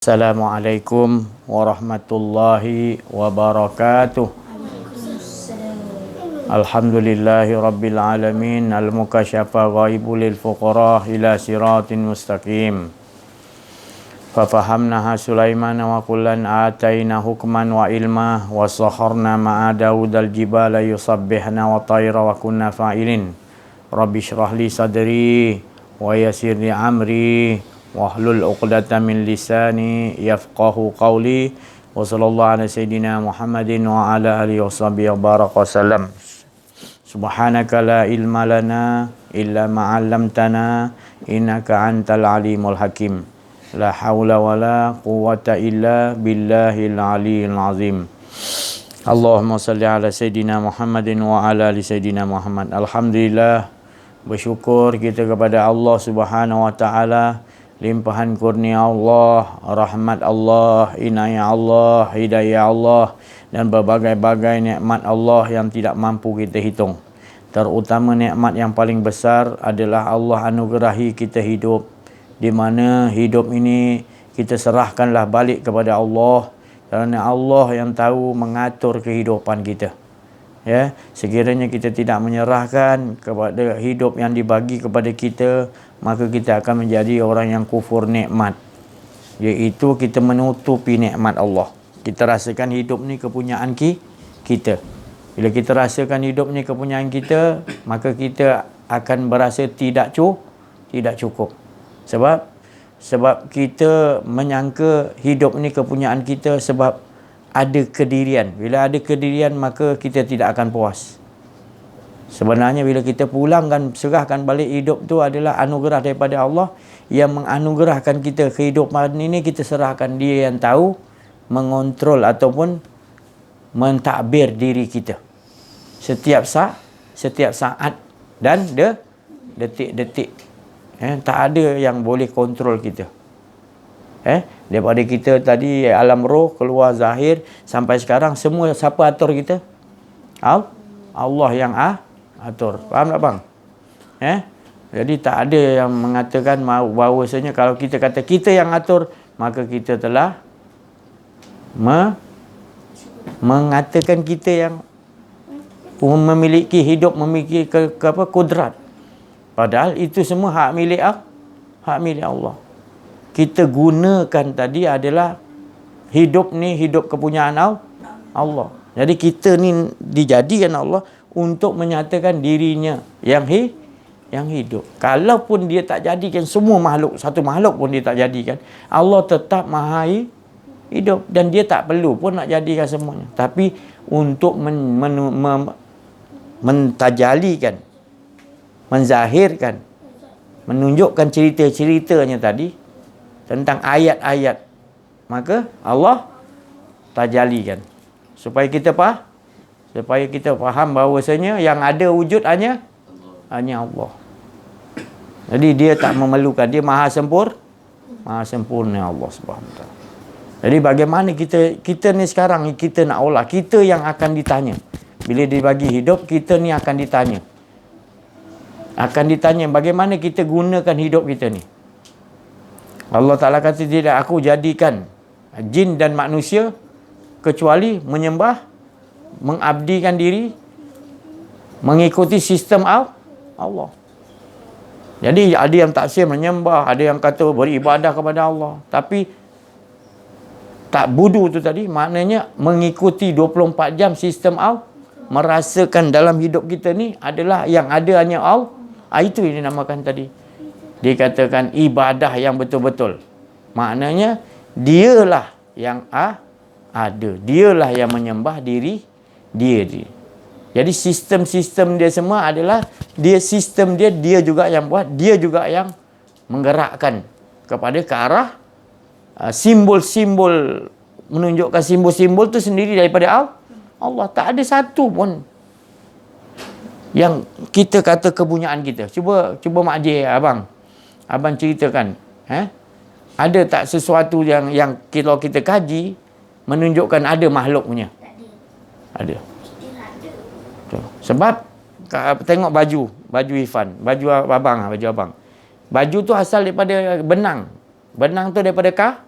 Assalamualaikum warahmatullahi wabarakatuh. Alhamdulillahi rabbil alamin, al-mukasyafa ghaibu lil fuqara ila siratin mustaqim. Fafahamnaha Sulaiman wa kullan ataina hukman wa ilma wa sakharna ma'a Daud al-jibala yusabbihna wa tayra wa kunna fa'ilin. Rabbi shrah li sadri wa yassir li amri wahlul 'uqdatam min lisani yafqahu qawli. Wa sallallahu ala sayidina Muhammadin wa ala alihi washabihi wasallam. Subhanaka la ilma lana illa ma 'allamtana innaka antal alimul hakim. La haula wala quwwata illa billahil aliyyil azim. Allahumma salli ala sayidina Muhammadin wa ala ali sayidina Muhammad. Alhamdulillah, bersyukur kita kepada Allah Subhanahu wa taala, limpahan kurnia Allah, rahmat Allah, inayah Allah, hidayah Allah dan berbagai-bagai nikmat Allah yang tidak mampu kita hitung. Terutama nikmat yang paling besar adalah Allah anugerahi kita hidup, di mana hidup ini kita serahkanlah balik kepada Allah, kerana Allah yang tahu mengatur kehidupan kita. Ya, sekiranya kita tidak menyerahkan kepada hidup yang dibagi kepada kita, maka kita akan menjadi orang yang kufur nikmat, iaitu kita menutupi nikmat Allah. Kita rasakan hidup ni kepunyaan kita. Bila kita rasakan hidup ni kepunyaan kita, maka kita akan berasa tidak cukup. Sebab kita menyangka hidup ni kepunyaan kita sebab ada kedirian. Bila ada kedirian, maka kita tidak akan puas. Sebenarnya bila kita pulangkan, serahkan balik hidup tu adalah anugerah daripada Allah yang menganugerahkan kita kehidupan ini. Kita serahkan, dia yang tahu mengontrol ataupun mentadbir diri kita setiap saat dan detik-detik. Tak ada yang boleh kontrol kita. Daripada kita tadi alam roh keluar zahir sampai sekarang, semua siapa atur kita? Allah yang atur. Faham tak bang? Jadi tak ada yang mengatakan bahawasanya kalau kita kata kita yang atur, maka kita telah mengatakan kita yang memiliki hidup, memiliki kudrat. Padahal itu semua hak milik Allah. Kita gunakan tadi adalah hidup ni hidup kepunyaan Allah. Jadi kita ni dijadikan Allah untuk menyatakan dirinya yang hidup. Kalaupun dia tak jadikan semua makhluk, satu makhluk pun dia tak jadikan, Allah tetap maha hidup dan dia tak perlu pun nak jadikan semuanya. Tapi untuk mentajalikan, menzahirkan, menunjukkan cerita-ceritanya tadi tentang ayat-ayat, maka Allah tajalikan supaya kita faham bahawasanya yang ada wujud hanya Allah. Jadi dia tak memerlukan, dia maha sempurna Allah Subhanahu Wa Taala. Jadi bagaimana kita ni sekarang kita nak olah, kita yang akan ditanya. Bila dibagi hidup, kita ni akan ditanya. Bagaimana kita gunakan hidup kita ni. Allah Ta'ala kata, tidak aku jadikan jin dan manusia kecuali menyembah, mengabdikan diri, mengikuti sistem Allah. Jadi ada yang taksir menyembah, ada yang kata beribadah kepada Allah. Tapi tak budu tu tadi, maknanya mengikuti 24 jam sistem Allah. Merasakan dalam hidup kita ni adalah yang ada hanya Allah. Itu yang dinamakan tadi, dikatakan ibadah yang betul-betul. Maknanya dialah yang ada, dialah yang menyembah diri dia. Jadi sistem-sistem dia semua adalah sistem dia juga yang buat, dia juga yang menggerakkan kepada ke arah simbol-simbol, menunjukkan simbol-simbol tu sendiri daripada Allah. Tak ada satu pun yang kita kata kepunyaan kita. Cuba Mak J, abang ceritakan, ada tak sesuatu yang kalau kita kaji menunjukkan ada makhluk punya? Ada. Sebab tengok baju Ifan, baju abang. Baju tu asal daripada benang. Benang tu daripada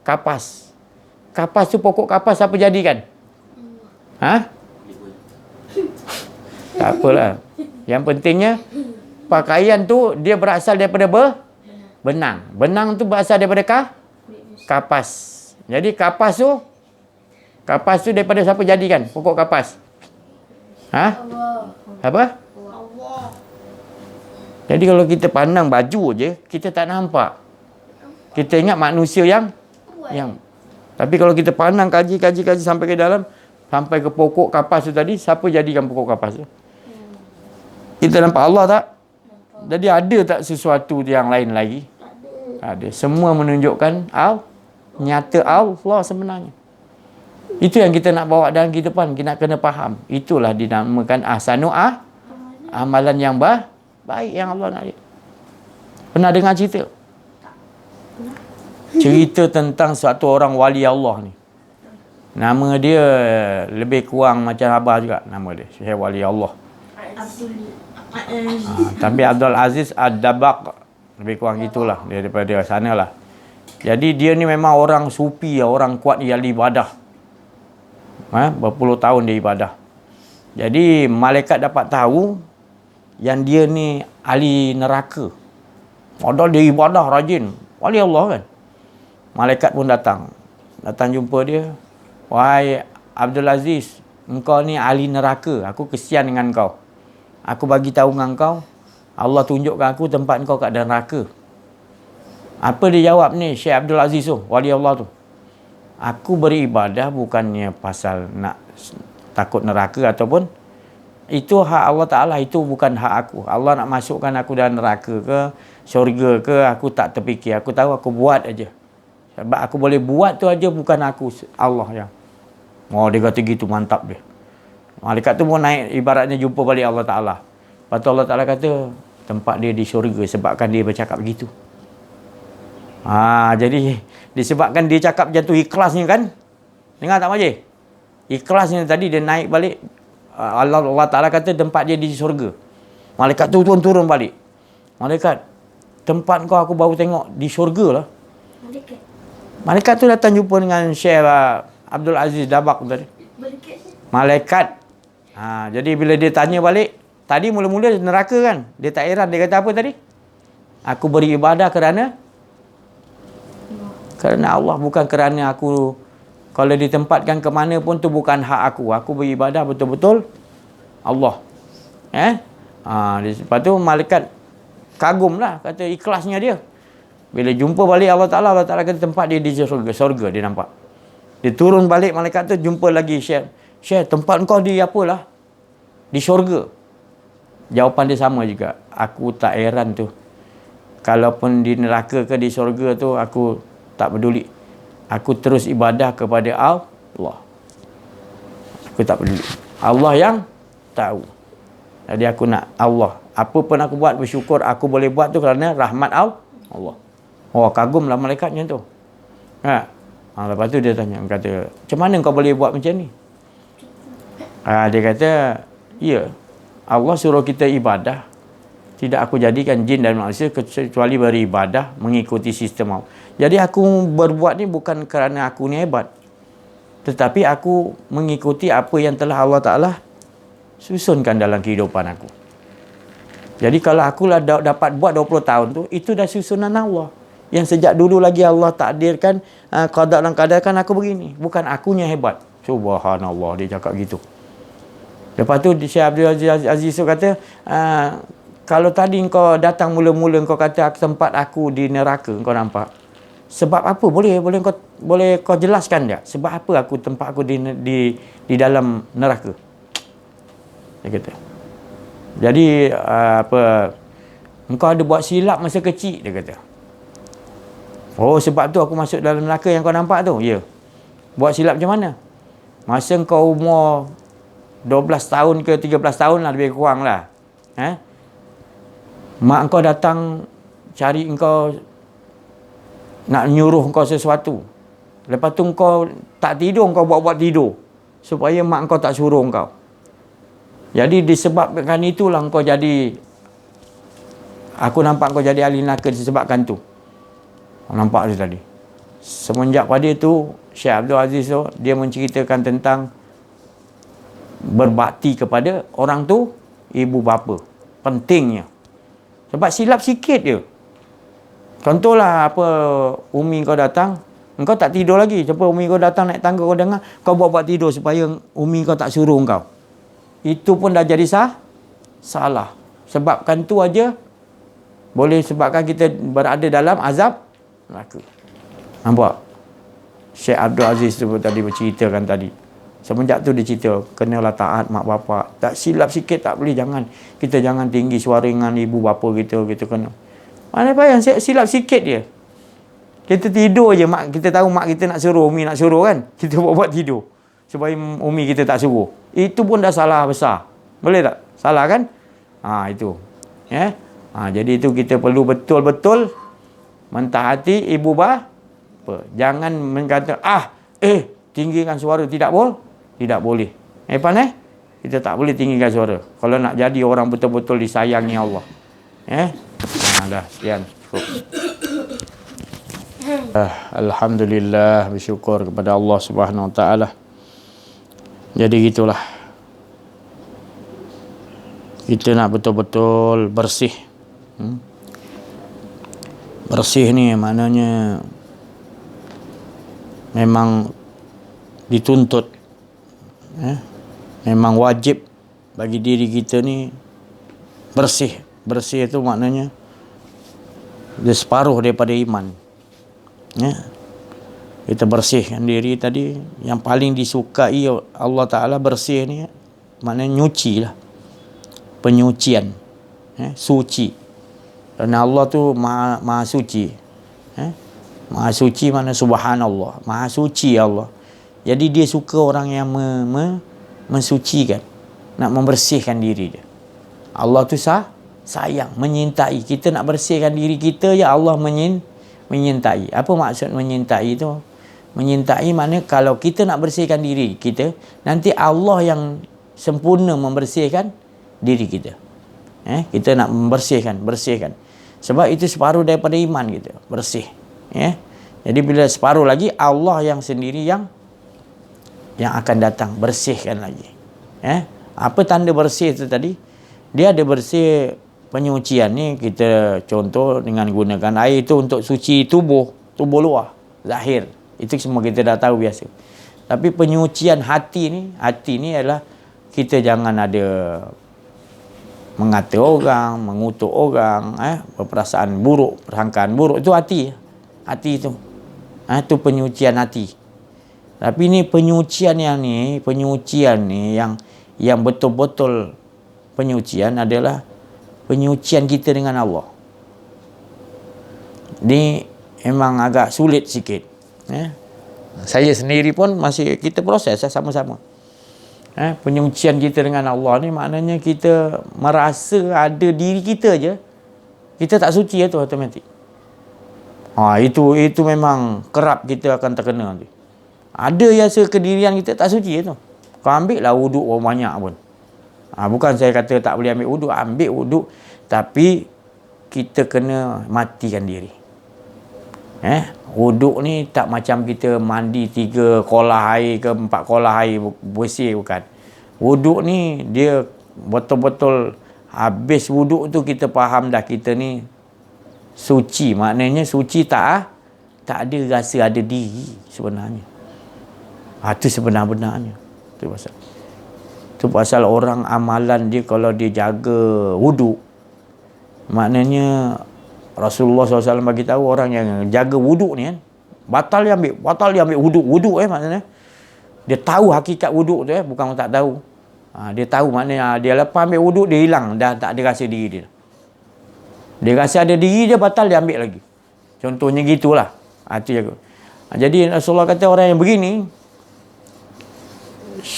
kapas. Kapas tu pokok kapas apa jadikan? Ha? Tak apalah. Yang pentingnya pakaian tu dia berasal daripada benang. Benang tu berasal daripada kapas. Jadi kapas tu daripada siapa jadikan pokok kapas? Ha? Apa? Jadi kalau kita pandang baju je, kita tak nampak. Kita ingat manusia yang tapi kalau kita pandang kaji sampai ke dalam, sampai ke pokok kapas tu tadi, siapa jadikan pokok kapas tu? Kita nampak Allah tak? Jadi ada tak sesuatu yang lain lagi? Ada. Semua menunjukkan nyata Allah sebenarnya. Itu yang kita nak bawa dalam kehidupan, kita nak kena faham. Itulah dinamakan amalan yang baik yang Allah nak lihat. Pernah dengar cerita? Cerita tentang satu orang wali Allah ni. Nama dia lebih kurang macam Abah juga nama dia. Syekh Wali Allah. Tapi Abdul Aziz Ad-Dabaq, lebih kurang gitulah, dia daripada sana lah. Jadi dia ni memang orang sufi, orang kuat yang ibadah. Berpuluh tahun dia ibadah. Jadi malaikat dapat tahu yang dia ni ahli neraka. Padahal dia ibadah rajin, wali Allah kan. Malaikat pun datang jumpa dia. Wahai Abdul Aziz, engkau ni ahli neraka, aku kesian dengan kau. Aku bagi tahu dengan kau, Allah tunjukkan aku tempat kau kat dalam neraka. Apa dia jawab ni Syekh Abdul Aziz tu, wali Allah tu? Aku beribadah bukannya pasal nak takut neraka ataupun itu hak Allah Ta'ala, itu bukan hak aku. Allah nak masukkan aku dalam neraka ke syurga ke, aku tak terfikir. Aku tahu aku buat aja. Sebab aku boleh buat tu aja, bukan aku, Allah yang. Oh, dia kata gitu, mantap dia. Malaikat tu pun naik, ibaratnya jumpa balik Allah Ta'ala. Lepas tu Allah Ta'ala kata, tempat dia di syurga sebabkan dia bercakap begitu. Jadi disebabkan dia cakap macam tu ikhlasnya kan. Dengar tak Majid? Ikhlasnya tadi dia naik balik. Allah Ta'ala kata tempat dia di syurga. Malaikat tu turun balik. Malaikat, tempat kau aku baru tengok di syurga lah. Malaikat tu datang jumpa dengan Syekh Abdul Aziz Dabaq tadi. Malaikat. Jadi bila dia tanya balik, tadi mula-mula neraka kan. Dia tak heran, dia kata apa tadi? Aku beribadah kerana Allah, bukan kerana aku. Kalau ditempatkan ke mana pun tu bukan hak aku. Aku beribadah betul-betul Allah. Lepas tu malaikat kagum lah, kata ikhlasnya dia. Bila jumpa balik Allah Ta'ala kata tempat dia di syurga dia nampak. Dia turun balik malaikat tu, jumpa lagi Syekh, tempat kau di apalah? Di syurga. Jawapan dia sama juga. Aku tak heran tu. Kalaupun di neraka ke di syurga tu, aku tak peduli. Aku terus ibadah kepada Allah. Aku tak peduli. Allah yang tahu. Jadi aku nak Allah. Apa pun aku buat, bersyukur aku boleh buat tu kerana rahmat Allah. Oh, kagumlah malaikatnya tu. Lepas tu dia tanya, kata, macam mana kau boleh buat macam ni? Dia kata, ya, Allah suruh kita ibadah. Tidak aku jadikan jin dan manusia kecuali beribadah mengikuti sistem Allah. Jadi aku berbuat ni bukan kerana aku ni hebat. Tetapi aku mengikuti apa yang telah Allah Ta'ala susunkan dalam kehidupan aku. Jadi kalau aku lah dapat buat 20 tahun tu, itu dah susunan Allah. Yang sejak dulu lagi Allah takdirkan, qada dan qadarkan aku begini. Bukan akunya hebat. Subhanallah, dia cakap gitu. Lepas tu Syekh Abdul Aziz tu kata, kalau tadi kau datang mula-mula kau kata tempat aku di neraka, kau nampak? Sebab apa? Boleh kau jelaskan tak? Sebab apa tempat aku di dalam neraka? Dia kata. Jadi engkau ada buat silap masa kecil, dia kata. Oh, sebab tu aku masuk dalam neraka yang kau nampak tu. Ya. Buat silap macam mana? Masa kau umur 12 tahun ke 13 tahun lah, lebih kurang lah. Mak engkau datang cari engkau, nak nyuruh engkau sesuatu. Lepas tu engkau tak tidur, engkau buat-buat tidur. Supaya mak engkau tak suruh engkau. Jadi disebabkan itulah engkau jadi, aku nampak engkau jadi ahli neraka disebabkan tu. Nampak dia tadi. semenjak pada itu Syekh Abdul Aziz tu dia menceritakan tentang berbakti kepada orang tu, ibu bapa, pentingnya. Sebab silap sikit je. Contohlah apa, umi kau datang, engkau tak tidur lagi. Sebab umi kau datang naik tangga, kau dengar, kau buat tidur supaya umi kau tak suruh engkau. Itu pun dah jadi salah. Sebabkan tu aja boleh sebabkan kita berada dalam azab neraka. Nampak? Syekh Abdul Aziz tu tadi berceritakan tadi. Semenjak tu dia cerita, kenalah taat mak bapak. Tak silap sikit tak boleh, kita jangan tinggi suara dengan ibu bapa kita kena. Mana payah silap sikit dia. Kita tidur je, mak kita tahu mak kita nak suruh, umi nak suruh kan. Kita buat tidur supaya umi kita tak suruh. Itu pun dah salah besar. Boleh tak? Salah kan? Itu. Ya. Jadi itu kita perlu betul-betul mentaati ibu bapa. Jangan mengata tinggikan suara, tidak boleh. Kita tak boleh tinggikan suara. Kalau nak jadi orang betul-betul disayangi Allah. Dah sekian. Alhamdulillah, bersyukur kepada Allah Subhanahu Wa Taala. Jadi gitulah. Kita nak betul-betul bersih. Bersih ni maknanya memang dituntut, memang wajib bagi diri kita ni bersih. Bersih itu maknanya dia separuh daripada iman. Kita bersihkan diri tadi. Yang paling disukai Allah Ta'ala bersih ni maknanya nyuci lah, penyucian, suci. Kerana Allah tu maha suci. Maha suci mana subhanallah, maha suci Allah. Jadi dia suka orang yang mensucikan, nak membersihkan diri dia. Allah tu sayang, menyintai. Kita nak bersihkan diri kita ya, Allah menyintai. Apa maksud menyintai tu? Menyintai maknanya kalau kita nak bersihkan diri kita, nanti Allah yang sempurna membersihkan diri kita. Kita nak bersihkan. Sebab itu separuh daripada iman kita, bersih. Jadi bila separuh lagi, Allah yang sendiri yang akan datang bersihkan lagi. Apa tanda bersih itu tadi? Dia ada bersih penyucian ni, kita contoh dengan gunakan air itu untuk suci tubuh luar, zahir. Itu semua kita dah tahu biasa. Tapi penyucian hati ni adalah kita jangan ada mengata orang, mengutuk orang, berperasaan buruk, persangkaan buruk. Itu hati itu. Itu penyucian hati. Tapi ni penyucian yang betul-betul penyucian adalah penyucian kita dengan Allah. Ni memang agak sulit sikit. Saya sendiri pun masih kita proses sama-sama. Penyucian kita dengan Allah ni maknanya kita merasa ada diri kita je, kita tak suci tu automatik. Itu memang kerap kita akan terkena nanti. Ada yang kedirian kita tak suci tu. Kau ambil lah wuduk banyak pun. Bukan saya kata tak boleh ambil wuduk, tapi kita kena matikan diri. Wuduk ni tak macam kita mandi 3 kolah air ke 4 kolah air bersih, bukan. Wuduk ni dia betul-betul habis wuduk tu kita faham dah kita ni suci. Maknanya suci tak ada rasa ada diri sebenarnya. Itu sebenar-benarnya. Itu pasal orang amalan dia kalau dia jaga wuduk, maknanya Rasulullah SAW bagi tahu orang yang jaga wuduk ni kan, batal dia ambil wuduk maknanya dia tahu hakikat wuduk tu, bukan tak tahu. Dia tahu maknanya dia lepas ambil wuduk dia hilang, dah tak ada rasa diri dia. Dia rasa ada diri dia, batal dia ambil lagi. Contohnya gitulah. Itu jaga. Jadi Rasulullah kata orang yang begini,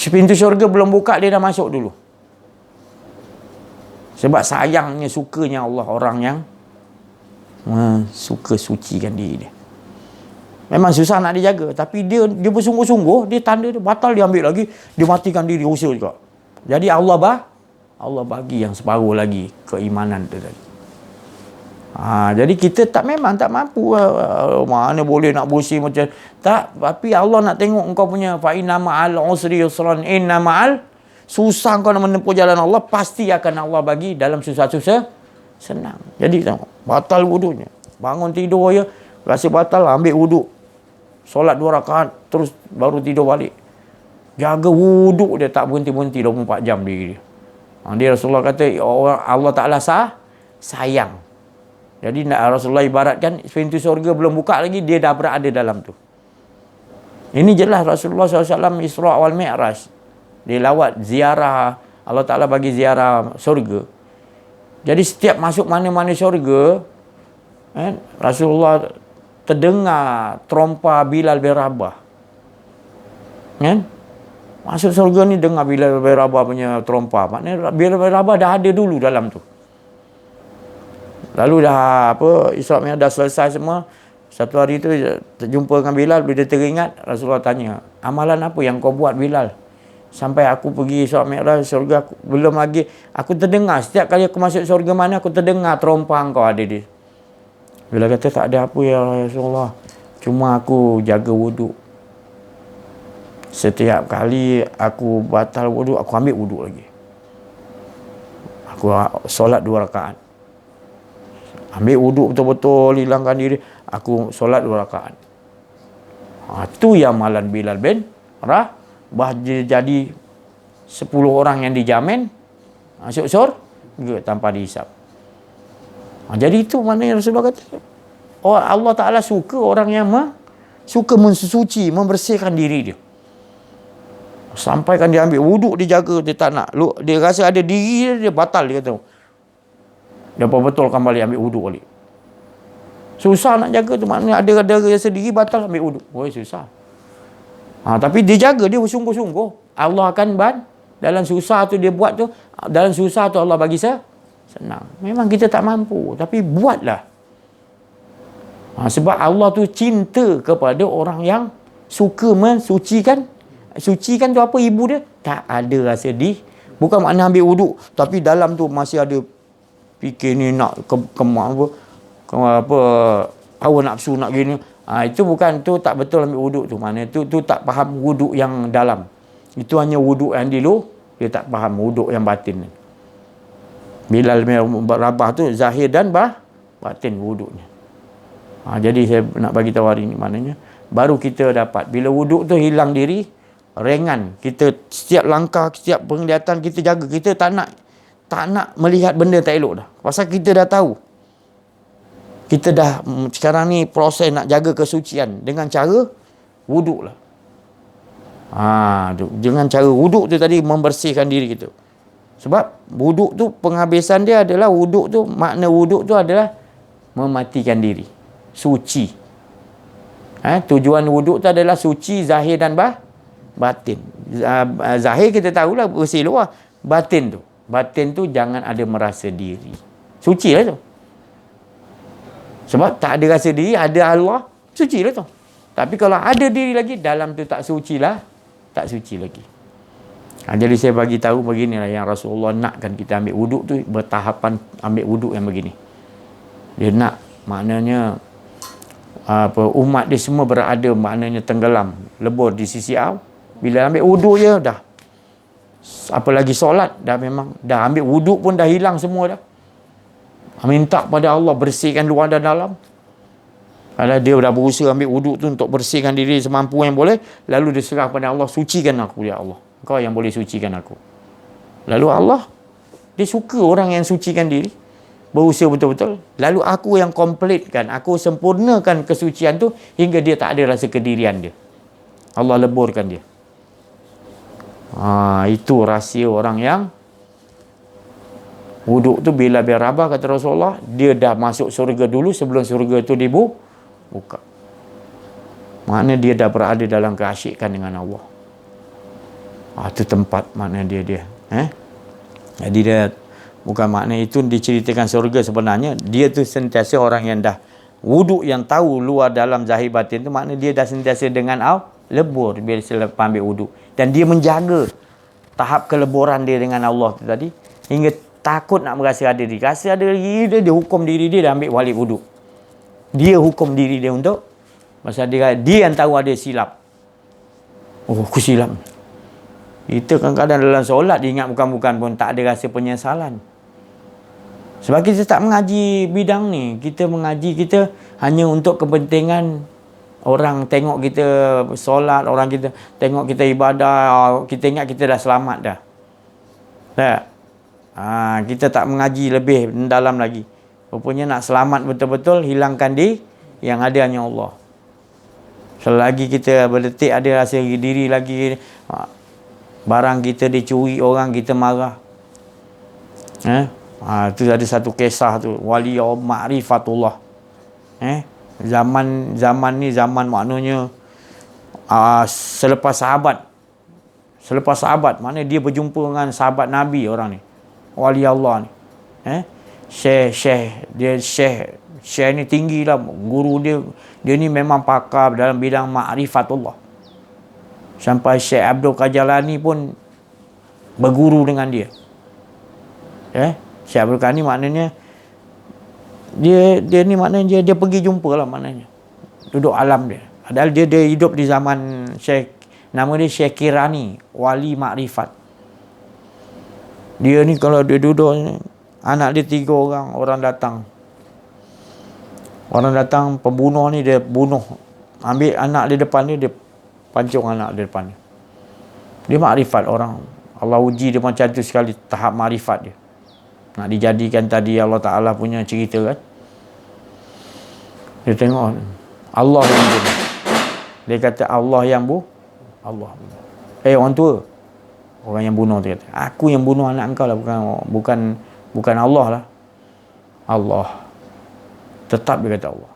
pintu syurga belum buka dia dah masuk dulu. Sebab sayangnya, sukanya Allah orang yang suka sucikan diri dia. Memang susah nak dijaga, tapi dia bersungguh-sungguh, dia tanda dia batal dia ambil lagi, dia matikan diri usaha juga. Jadi Allah bagi yang separuh lagi keimanan tu tadi. Jadi kita memang tak mampu. Mana boleh nak bersih macam tak. Tapi Allah nak tengok engkau punya fa inna ma'al usri yusran, inna ma'al susah kau nak menempuh jalan Allah, pasti akan Allah bagi dalam susah-susah senang. Jadi tengok, batal wudunya. Bangun tidur ya, rasa batal, ambil wuduk. Solat 2 rakaat, terus baru tidur balik. Jaga wuduk dia, tak berhenti-berhenti 24 jam diri dia. Dia Rasulullah kata, Allah Ta'ala sayang. Jadi Rasulullah ibaratkan pintu surga belum buka lagi, dia dah berada dalam tu. Ini jelas Rasulullah SAW Isra' wal Mi'raj. Dia lawat ziarah, Allah Ta'ala bagi ziarah surga. Jadi setiap masuk mana-mana surga, Rasulullah terdengar trompa Bilal bin Rabah. Masuk surga ni dengar Bilal bin Rabah punya trompa. Maknanya Bilal bin Rabah dah ada dulu dalam tu. Lalu dah Isra' Mi'raj dah selesai semua. Satu hari tu terjumpa dengan Bilal, bila dia teringat, Rasulullah tanya, amalan apa yang kau buat Bilal? Sampai aku pergi Isra' Mi'raj surga, belum lagi aku terdengar, setiap kali aku masuk surga mana aku terdengar trompa kau ada di. Bilal kata, tak ada apa ya Rasulullah, cuma aku jaga wuduk. Setiap kali aku batal wuduk, aku ambil wuduk lagi. Aku solat 2 rakaat. Ambil wuduk betul-betul, hilangkan diri. Aku solat 2 rakaat. Itu yang amalan Bilal bin Rabah, jadi 10 orang yang dijamin masuk surga tanpa dihisap. Jadi itu maknanya Rasulullah kata, Allah Ta'ala suka orang yang suka mensuci, membersihkan diri dia. Sampaikan dia ambil wuduk, dia jaga, dia tak nak. Dia rasa ada diri dia batal, dia kata. Dia betulkan balik, ambil wuduk balik. Susah nak jaga tu, maknanya ada rasa diri batal, ambil wuduk. Susah. Tapi dia jaga, dia bersungguh-sungguh. Allah akan dalam susah tu dia buat tu, dalam susah tu Allah bagi senang. Memang kita tak mampu, tapi buatlah. Sebab Allah tu cinta kepada orang yang suka mensucikan. Sucikan tu apa ibu dia? Tak ada rasa bukan makna ambil wuduk, tapi dalam tu masih ada fikir ni nak hawa nafsu nak gini. Itu bukan, tu tak betul ambil wuduk tu. Mana tu tak faham wuduk yang dalam. Itu hanya wuduk yang di luar, dia tak faham wuduk yang batin. Bilal bin Rabah tu zahir dan batin wuduknya. Jadi saya nak bagi tahu hari ni, maknanya baru kita dapat bila wuduk tu hilang diri, ringan. Kita setiap langkah, setiap penglihatan kita jaga. Kita tak nak melihat benda tak elok dah. Pasal kita dah tahu. Kita dah sekarang ni proses nak jaga kesucian dengan cara wuduk lah. Dengan cara wuduk tu tadi membersihkan diri kita. Sebab wuduk tu penghabisan dia adalah wuduk tu, makna wuduk tu adalah mematikan diri. Suci. Tujuan wuduk tu adalah suci zahir dan batin. Zahir kita tahulah bersih luar. Batin tu jangan ada merasa diri. Suci lah tu. Sebab tak ada rasa diri, ada Allah, suci lah tu. Tapi kalau ada diri lagi, dalam tu tak suci lagi. Jadi saya bagi tahu beginilah yang Rasulullah nakkan kita ambil wuduk tu, bertahapan ambil wuduk yang begini. Dia nak, maknanya umat dia semua berada, maknanya tenggelam, lebur di sisi Allah. Bila ambil wuduk je dah, apalagi solat dah, memang dah ambil wuduk pun dah hilang semua dah. Minta pada Allah bersihkan luar dan dalam. Kalau dia dah berusaha ambil wuduk tu untuk bersihkan diri semampu yang boleh, lalu dia serah pada Allah, sucikan aku ya Allah, Kau yang boleh sucikan aku. Lalu Allah, dia suka orang yang sucikan diri, berusaha betul-betul. Lalu aku yang komplitkan, aku sempurnakan kesucian tu hingga dia tak ada rasa kedirian dia. Allah leburkan dia. Itu rahsia orang yang wuduk tu. Bila bin Rabah kata Rasulullah, dia dah masuk surga dulu sebelum surga tu dibuka. Maknanya dia dah berada dalam keasyikan dengan Allah. Itu tempat makna dia. Jadi dia bukan makna itu diceritakan surga, sebenarnya dia tu sentiasa orang yang dah wuduk, yang tahu luar dalam zahir batin tu, makna dia dah sentiasa dengan lebur bila selepas ambil wuduk, dan dia menjaga tahap keleburan dia dengan Allah tu tadi hingga takut nak merasa ada diri. Rasa ada diri dia, dia hukum diri dia, dia ambil balik wuduk. Dia hukum diri dia untuk pasal dia yang tahu ada silap. Oh, aku silap. Kita kadang-kadang dalam solat dia ingat bukan-bukan pun tak ada rasa penyesalan. Sebab kita tak mengaji bidang ni. Kita mengaji kita hanya untuk kepentingan orang tengok kita solat, orang kita tengok kita ibadah, kita ingat kita dah selamat dah. Tak? Kita tak mengaji lebih dalam lagi. Rupanya nak selamat betul-betul, hilangkan yang ada hanya Allah. Selagi kita berdetik ada rasa diri lagi, barang kita dicuri orang, kita marah. Tu ada satu kisah tu, wali ma'rifatullah. Zaman ni zaman maknanya selepas sahabat maknanya dia berjumpa dengan sahabat Nabi orang ni, wali Allah ni. Syekh ni tinggi lah, guru dia ni memang pakar dalam bidang ma'rifatullah. Sampai Syekh Abdul Qajalani pun berguru dengan dia. Syekh Abdul Qajalani maknanya dia ni maknanya dia pergi jumpa lah, maknanya duduk alam dia. Padahal dia hidup di zaman Syekh, nama dia Syekh Kirani, wali makrifat. Dia ni kalau dia duduk, anak dia 3 orang datang pembunuh ni, dia bunuh, ambil anak dia depan dia pancung anak dia depan dia. Dia makrifat orang. Allah uji dia macam tu sekali, tahap makrifat dia. Nak dijadikan tadi Allah Ta'ala punya cerita kan. Dia tengok Allah yang bunuh. Dia kata Allah yang Allah bunuh. Orang tua, orang yang bunuh tu kata, aku yang bunuh anak engkau lah, bukan Allah lah. Allah. Tetap dia kata Allah.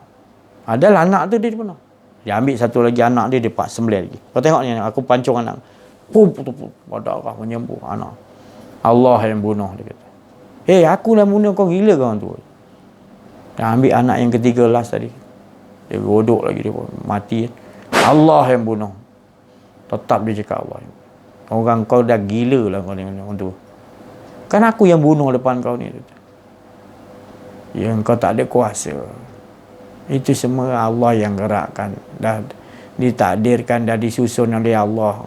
Adalah anak tu dia bunuh. Dia ambil satu lagi anak dia pak sembelih lagi. Kau tengok ni, aku pancung anak. Darah menyembur anak. Allah yang bunuh, dia kata. Aku dah bunuh kau, gila kau tu. Dia ambil anak yang ketiga last tadi. Dia godok lagi, dia mati. Allah yang bunuh. Tetap dia cakap Allah. Orang kau dah gila lah kau ni orang tu. Kan aku yang bunuh depan kau ni. Yang kau tak ada kuasa. Itu semua Allah yang gerakkan. Dah ditakdirkan, dah disusun oleh Allah.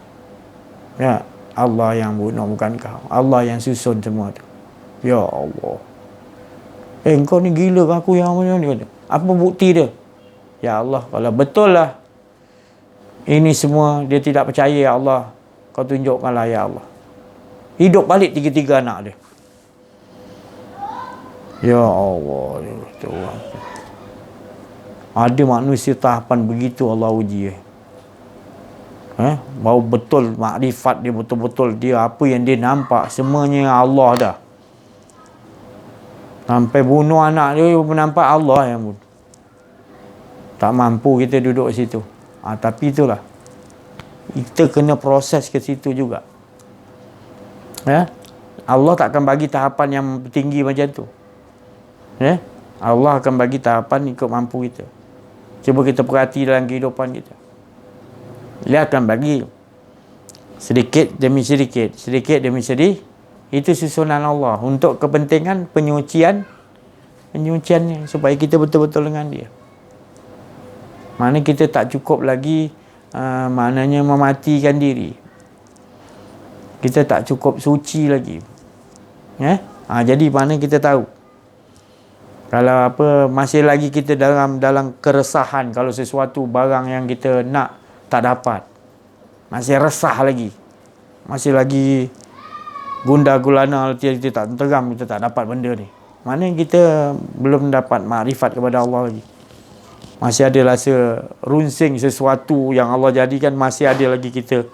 Ya, Allah yang bunuh, bukan kau. Allah yang susun semua tu. Ya Allah. Kau ni gila ke aku yang ni kata. Apa bukti dia? Ya Allah, kalau betul lah ini semua dia tidak percaya, ya Allah, kau tunjukkanlah ya Allah. Hidup balik 3 anak dia. Ya Allah, ya Tuhan. Ada manusia tahapan begitu Allah uji. Baru betul makrifat dia, betul-betul dia apa yang dia nampak semuanya Allah dah. Sampai bunuh anak dia nampak Allah yang bunuh. Tak mampu kita duduk situ. Tapi itulah, kita kena proses ke situ juga. Allah tak akan bagi tahapan yang tinggi macam tu. Allah akan bagi tahapan ikut mampu kita. Cuba kita perhati dalam kehidupan kita. Dia akan bagi sedikit demi sedikit, sedikit demi sedikit. Itu susunan Allah untuk kepentingan penyucian supaya kita betul-betul dengan dia. Mana kita tak cukup lagi maknanya mematikan diri. Kita tak cukup suci lagi. Jadi mana kita tahu kalau masih lagi kita dalam keresahan kalau sesuatu barang yang kita nak tak dapat. Masih resah lagi. Masih lagi gundah gulana, kita tak teram, kita tak dapat benda ni. Mana kita belum dapat makrifat kepada Allah lagi. Masih ada rasa runsing sesuatu yang Allah jadikan, masih ada lagi kita.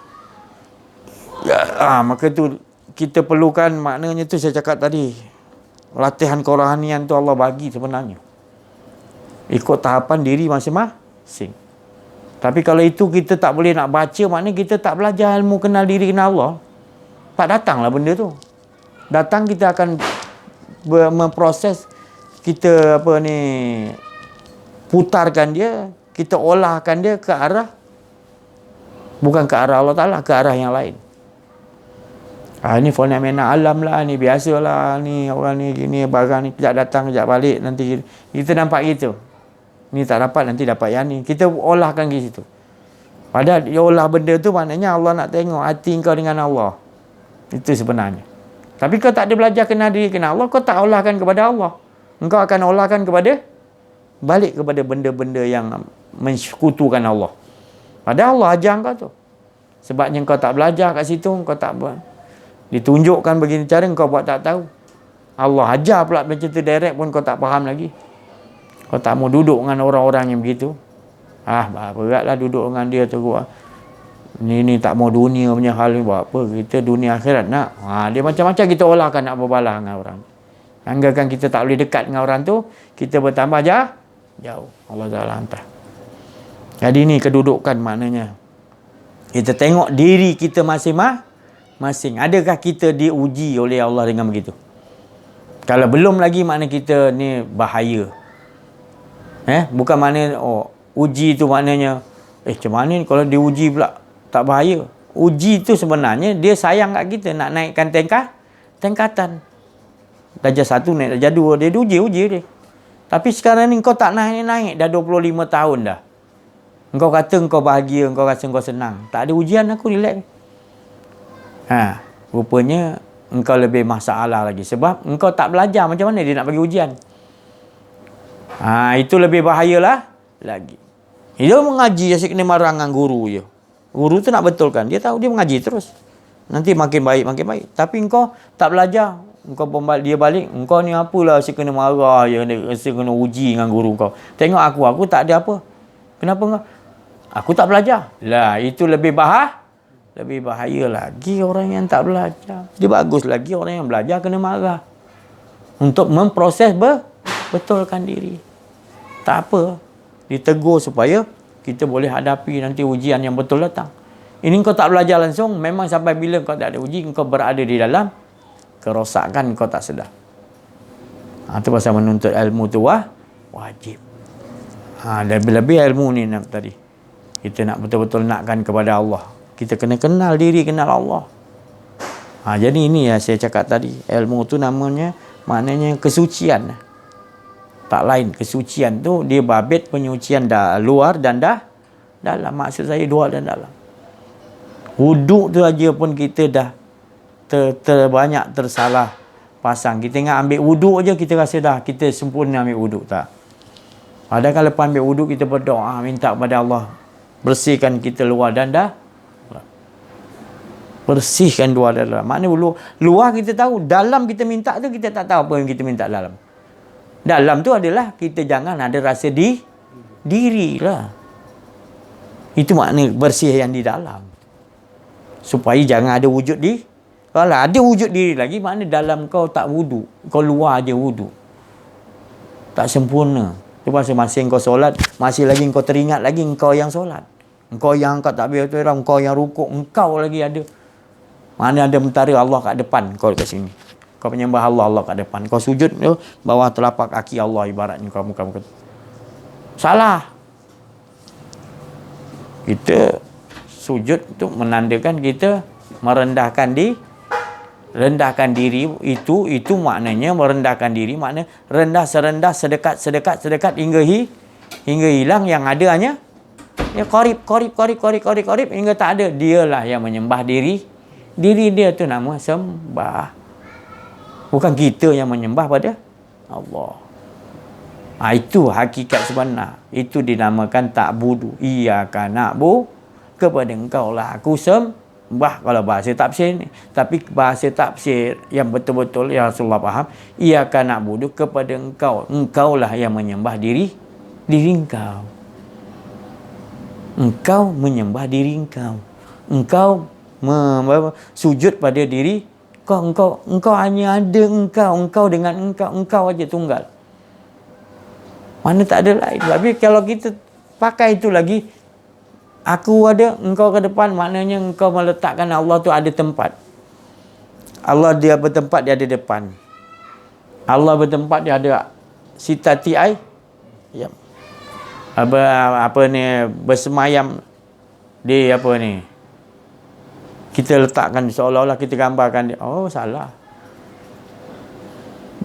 Maka tu kita perlukan, maknanya tu saya cakap tadi, latihan kerohanian tu Allah bagi sebenarnya. Ikut tahapan diri masing-masing. Tapi kalau itu kita tak boleh nak baca, maknanya kita tak belajar ilmu kenal diri, kenal Allah. Tak datanglah benda tu. Datang kita akan memproses, kita putarkan dia, kita olahkan dia ke arah, bukan ke arah Allah Ta'ala, ke arah yang lain. Ni fenomena alam lah ni, biasalah ni, orang ni gini, barang ni kejap datang kejap balik, nanti kita nampak gitu. Ni tak dapat, nanti dapat yang ni. Kita olahkan ke situ. Padahal dia olah benda tu maknanya Allah nak tengok hati kau dengan Allah. Itu sebenarnya. Tapi kau tak ada belajar kenal diri, kenal Allah, kau tak olahkan kepada Allah. Engkau akan olahkan kepada, balik kepada benda-benda yang mensekutukan Allah. Padahal Allah ajar kau tu. Sebabnya kau tak belajar kat situ, kau tak buat. Ditunjukkan begini cara, kau buat tak tahu. Allah ajar pula macam tu direct pun kau tak faham lagi. Kau tak mau duduk dengan orang-orang yang begitu. Beratlah duduk dengan dia tu. Ni tak mau dunia punya hal ni, buat apa? Kita dunia akhirat nak. Dia macam-macam kita olahkan nak berbalah dengan orang. Anggakan kita tak boleh dekat dengan orang tu, kita bertambah jauh. Allah Ta'ala hantar. Jadi ni kedudukan maknanya. Kita tengok diri kita masing-masing. Adakah kita diuji oleh Allah dengan begitu? Kalau belum lagi, makna kita ni bahaya. Bukan makna uji tu maknanya macam mana ni kalau diuji pula tak bahaya. Uji tu sebenarnya dia sayang kat kita, nak naikkan tingkatan. Darjah 1 naik darjah 2, dia uji dia. Tapi sekarang ni kau tak naik-naik dah 25 tahun dah. Engkau kata engkau bahagia, engkau rasa engkau senang. Tak ada ujian, aku relax. Rupanya engkau lebih masalah lagi. Sebab engkau tak belajar, macam mana dia nak bagi ujian. Itu lebih bahayalah lagi. Dia mengaji, asyik kena marah dengan guru je. Guru tu nak betulkan. Dia tahu, dia mengaji terus. Nanti makin baik. Tapi engkau tak belajar. Engkau dia balik. Engkau ni apalah asyik kena marah je. Asyik kena uji dengan guru kau. Tengok aku tak ada apa. Kenapa engkau? Aku tak belajar. Lah, itu lebih bahaya lagi orang yang tak belajar. Dia bagus lagi orang yang belajar kena marah. Untuk memproses betulkan diri. Tak apa. Ditegur supaya kita boleh hadapi nanti ujian yang betul datang. Ini kau tak belajar langsung, memang sampai bila kau tak ada uji, kau berada di dalam kerosakan kau tak sedar. Itu pasal menuntut ilmu tu wajib. Lebih-lebih ilmu ni tadi. Kita nak betul-betul nakkan kepada Allah. Kita kena kenal diri, kenal Allah. Jadi ini yang saya cakap tadi. Ilmu tu maknanya kesucian. Tak lain, kesucian tu dia babit penyucian luar dan dalam. Maksud saya luar dan dalam. Wuduk tu aja pun kita dah banyak tersalah pasang. Kita ingat ambil wuduk aja kita rasa dah kita sempurna ambil wuduk, tak. Padahal kalau lepas ambil wuduk kita berdoa minta kepada Allah bersihkan kita luar dan bersihkan luar dan dalam. Maknanya luar kita tahu, dalam kita minta tu kita tak tahu apa yang kita minta dalam. Dalam tu adalah kita jangan ada rasa diri lah. Itu makna bersih yang di dalam. Supaya jangan ada wujud kalau ada wujud diri lagi, makna dalam kau tak wudu, kau luar aja wudu. Tak sempurna. Tu masing-masing kau solat, masih lagi kau teringat lagi engkau yang solat. Engkau yang angkat takbir tu, engkau yang rukuk, engkau lagi ada. Mana ada mentara Allah kat depan kau kat sini. Kau menyembah Allah kat depan. Kau sujud bawah telapak kaki Allah ibaratnya kau muka-muka. Salah. Kita sujud tu menandakan kita merendahkan rendahkan diri. Itu maknanya merendahkan diri, makna rendah serendah sedekat hingga hilang, yang ada hanya qarib hingga tak ada. Dialah yang menyembah diri dia tu nama sembah. Bukan kita yang menyembah pada Allah. Itu hakikat sebenar. Itu dinamakan ta'budu. Iyyaka na'budu, kepada engkau lah aku sembah. Kalau bahasa tafsir ni. Tapi bahasa tafsir yang betul-betul yang Rasulullah faham, iyyaka na'budu, kepada engkau. Engkau lah yang menyembah diri engkau. Engkau menyembah diri engkau. Engkau sujud pada diri engkau hanya ada engkau dengan engkau aja tunggal. Mana tak ada lain. Tapi kalau kita pakai itu lagi, aku ada, engkau ke depan, maknanya engkau meletakkan Allah tu ada tempat. Allah dia bertempat, dia ada depan. Allah bertempat, dia ada sitati ya. Apa ni bersemayam di Kita letakkan seolah-olah kita gambarkan dia. Oh, salah.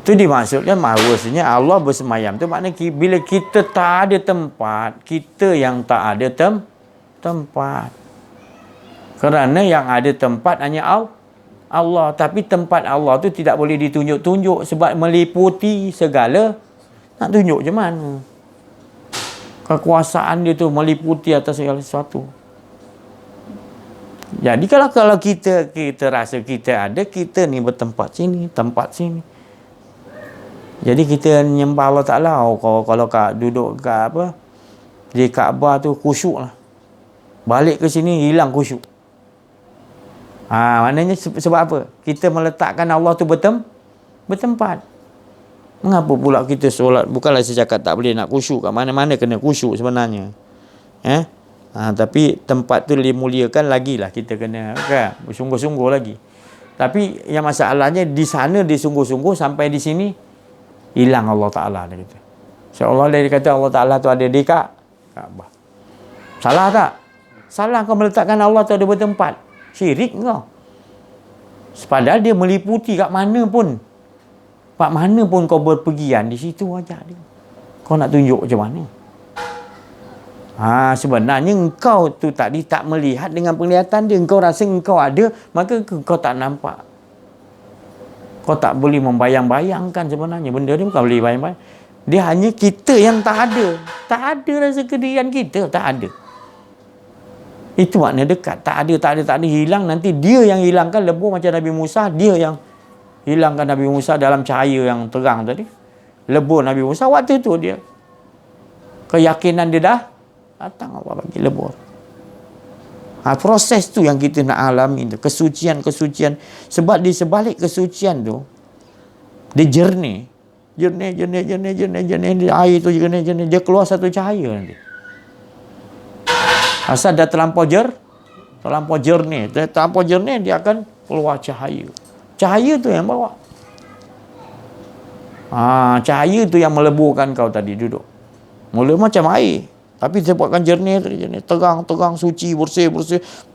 Itu dimaksudkan bahawasanya Allah bersemayam tu maknanya bila kita tak ada tempat, kita yang tak ada tempat. Kerana yang ada tempat hanya Allah. Tapi tempat Allah tu tidak boleh ditunjuk-tunjuk sebab meliputi segala. Nak tunjuk je mana? Kekuasaan dia tu meliputi atas segala sesuatu. Jadi kalau kita rasa kita ada, kita ni bertempat sini, tempat sini. Jadi kita menyembah Allah Ta'ala. Kalau duduk kat apa, di Kaabah tu khusyuk lah. Balik ke sini hilang khusyuk. Maknanya sebab apa? Kita meletakkan Allah tu bertempat. Mengapa pula kita solat? Bukanlah saya cakap tak boleh nak khusyuk. Kat mana-mana kena khusyuk sebenarnya. Tapi tempat tu dimuliakan lagilah kita kena kan, bersungguh-sungguh lagi. Tapi yang masalahnya di sana disungguh-sungguh, sampai di sini hilang Allah Ta'ala dia kata. Seolah dia kata Allah Ta'ala tu ada di Kaabah. Salah tak? Salah kau meletakkan Allah tu ada bertempat. Syirik kau. Padahal dia meliputi kat mana pun. Kat mana pun kau berpergian, di situ aja dia. Kau nak tunjuk macam mana? Sebenarnya engkau tu tadi tak melihat dengan penglihatan dia. Engkau rasa engkau ada, maka kau tak nampak. Kau tak boleh membayang-bayangkan sebenarnya. Benda ni bukan boleh bayang-bayang. Dia hanya kita yang tak ada. Tak ada rasa kedirian kita. Tak ada. Itu makna dekat. Tak ada. Hilang, nanti dia yang hilangkan lebur macam Nabi Musa. Dia yang hilangkan Nabi Musa dalam cahaya yang terang tadi. Lebur Nabi Musa. Waktu tu dia keyakinan dia dah datang, Allah bagi lebur. Proses tu yang kita nak alami tu. Kesucian. Sebab di sebalik kesucian tu, dia jernih. Jernih. Air tu jernih. Dia keluar satu cahaya nanti. Asal dah terlampau jernih. Terlampau jernih, dia akan keluar cahaya. Cahaya tu yang bawa. Cahaya tu yang meleburkan kau tadi duduk. Mula macam air. Tapi dia buatkan jernih, terang, suci, bersih.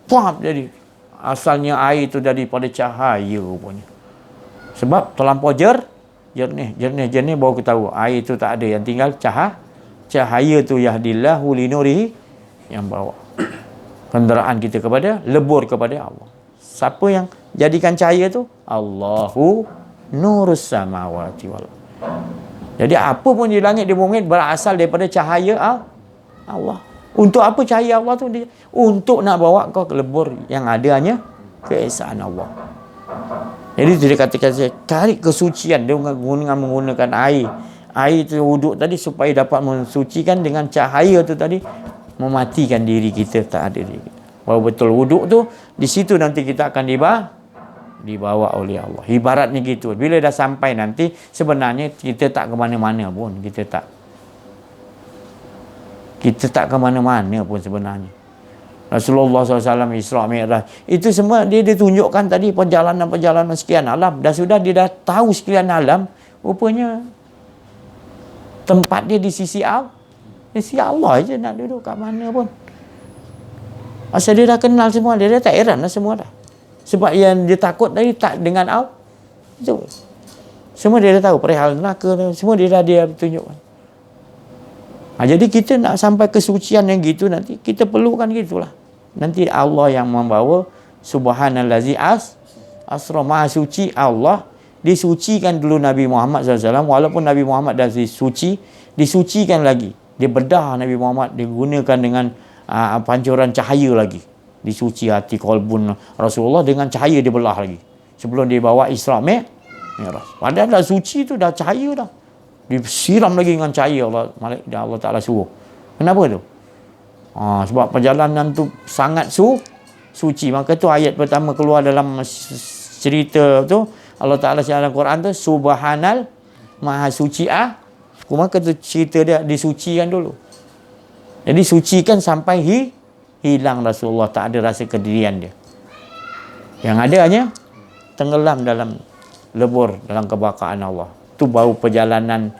Pam, jadi. Asalnya air tu daripada cahaya rupanya. Sebab terlampau jernih, baru kita tahu. Air tu tak ada, yang tinggal cahaya tu yahdillahu linurihi, yang bawa kenderaan kita kepada, lebur kepada Allah. Siapa yang jadikan cahaya tu? Allahu nurus samawati wal. Jadi apa pun di langit di bumi berasal daripada cahaya Allah. Untuk apa cahaya Allah tu? Untuk nak bawa kau ke lebur yang ada hanya keesaan Allah. Jadi dia katakan saya tarik kesucian dia menggunakan air. Air tu wuduk tadi supaya dapat mensucikan, dengan cahaya tu tadi mematikan diri kita, tak ada diri kita. Baru betul wuduk tu, di situ nanti kita akan dibawa oleh Allah. Ibaratnya gitu. Bila dah sampai nanti, sebenarnya kita tak ke mana-mana pun. Kita tak ke mana-mana pun sebenarnya. Rasulullah SAW Isra' Mi'raj, itu semua dia tunjukkan tadi perjalanan sekian alam. Dan sudah dia dah tahu sekian alam, rupanya tempat dia di sisi Allah. Di sisi Allah je nak duduk kat mana pun. Asal dia dah kenal semua, dia dah tak heran lah semua dah. Sebab yang dia takut tadi tak dengan Allah. Itu. Semua dia dah tahu, perihal neraka, semua dia tunjukkan. Jadi kita nak sampai kesucian yang gitu, nanti kita perlukan gitulah. Nanti Allah yang membawa. Subhanallazi asra, maha suci Allah. Disucikan dulu Nabi Muhammad SAW. Walaupun Nabi Muhammad dah disucikan lagi. Dia bedah Nabi Muhammad, digunakan dengan pancuran cahaya lagi. Disuci hati kolbun Rasulullah dengan cahaya dia belah lagi. Sebelum dia bawa Isra' Mi'raj. Padahal dah suci tu, dah cahaya dah. Disiram lagi dengan cahaya Allah Ta'ala suruh. Kenapa tu? Sebab perjalanan tu sangat suci. Maka tu ayat pertama keluar dalam cerita tu, Allah Ta'ala dalam Quran tu, Subhanal maha suci maka tu cerita dia disucikan dulu. Jadi sucikan sampai hilang Rasulullah, tak ada rasa kedirian dia. Yang ada hanya tenggelam dalam lebur, dalam kebakaran Allah. Itu baru perjalanan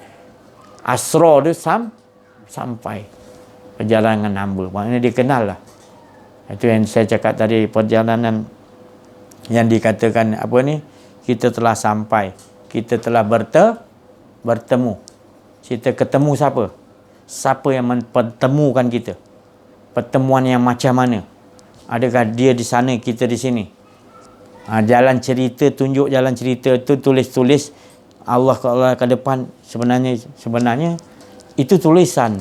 Asra dia sampai perjalanan hamba. Maknanya dia kenal lah. Itu yang saya cakap tadi, perjalanan yang dikatakan apa ni, kita telah sampai, kita telah bertemu. Kita ketemu siapa? Siapa yang mempertemukan kita? Pertemuan yang macam mana? Adakah dia di sana, kita di sini? Jalan cerita, tunjuk jalan cerita tu, tulis Allah ke depan. Sebenarnya itu tulisan.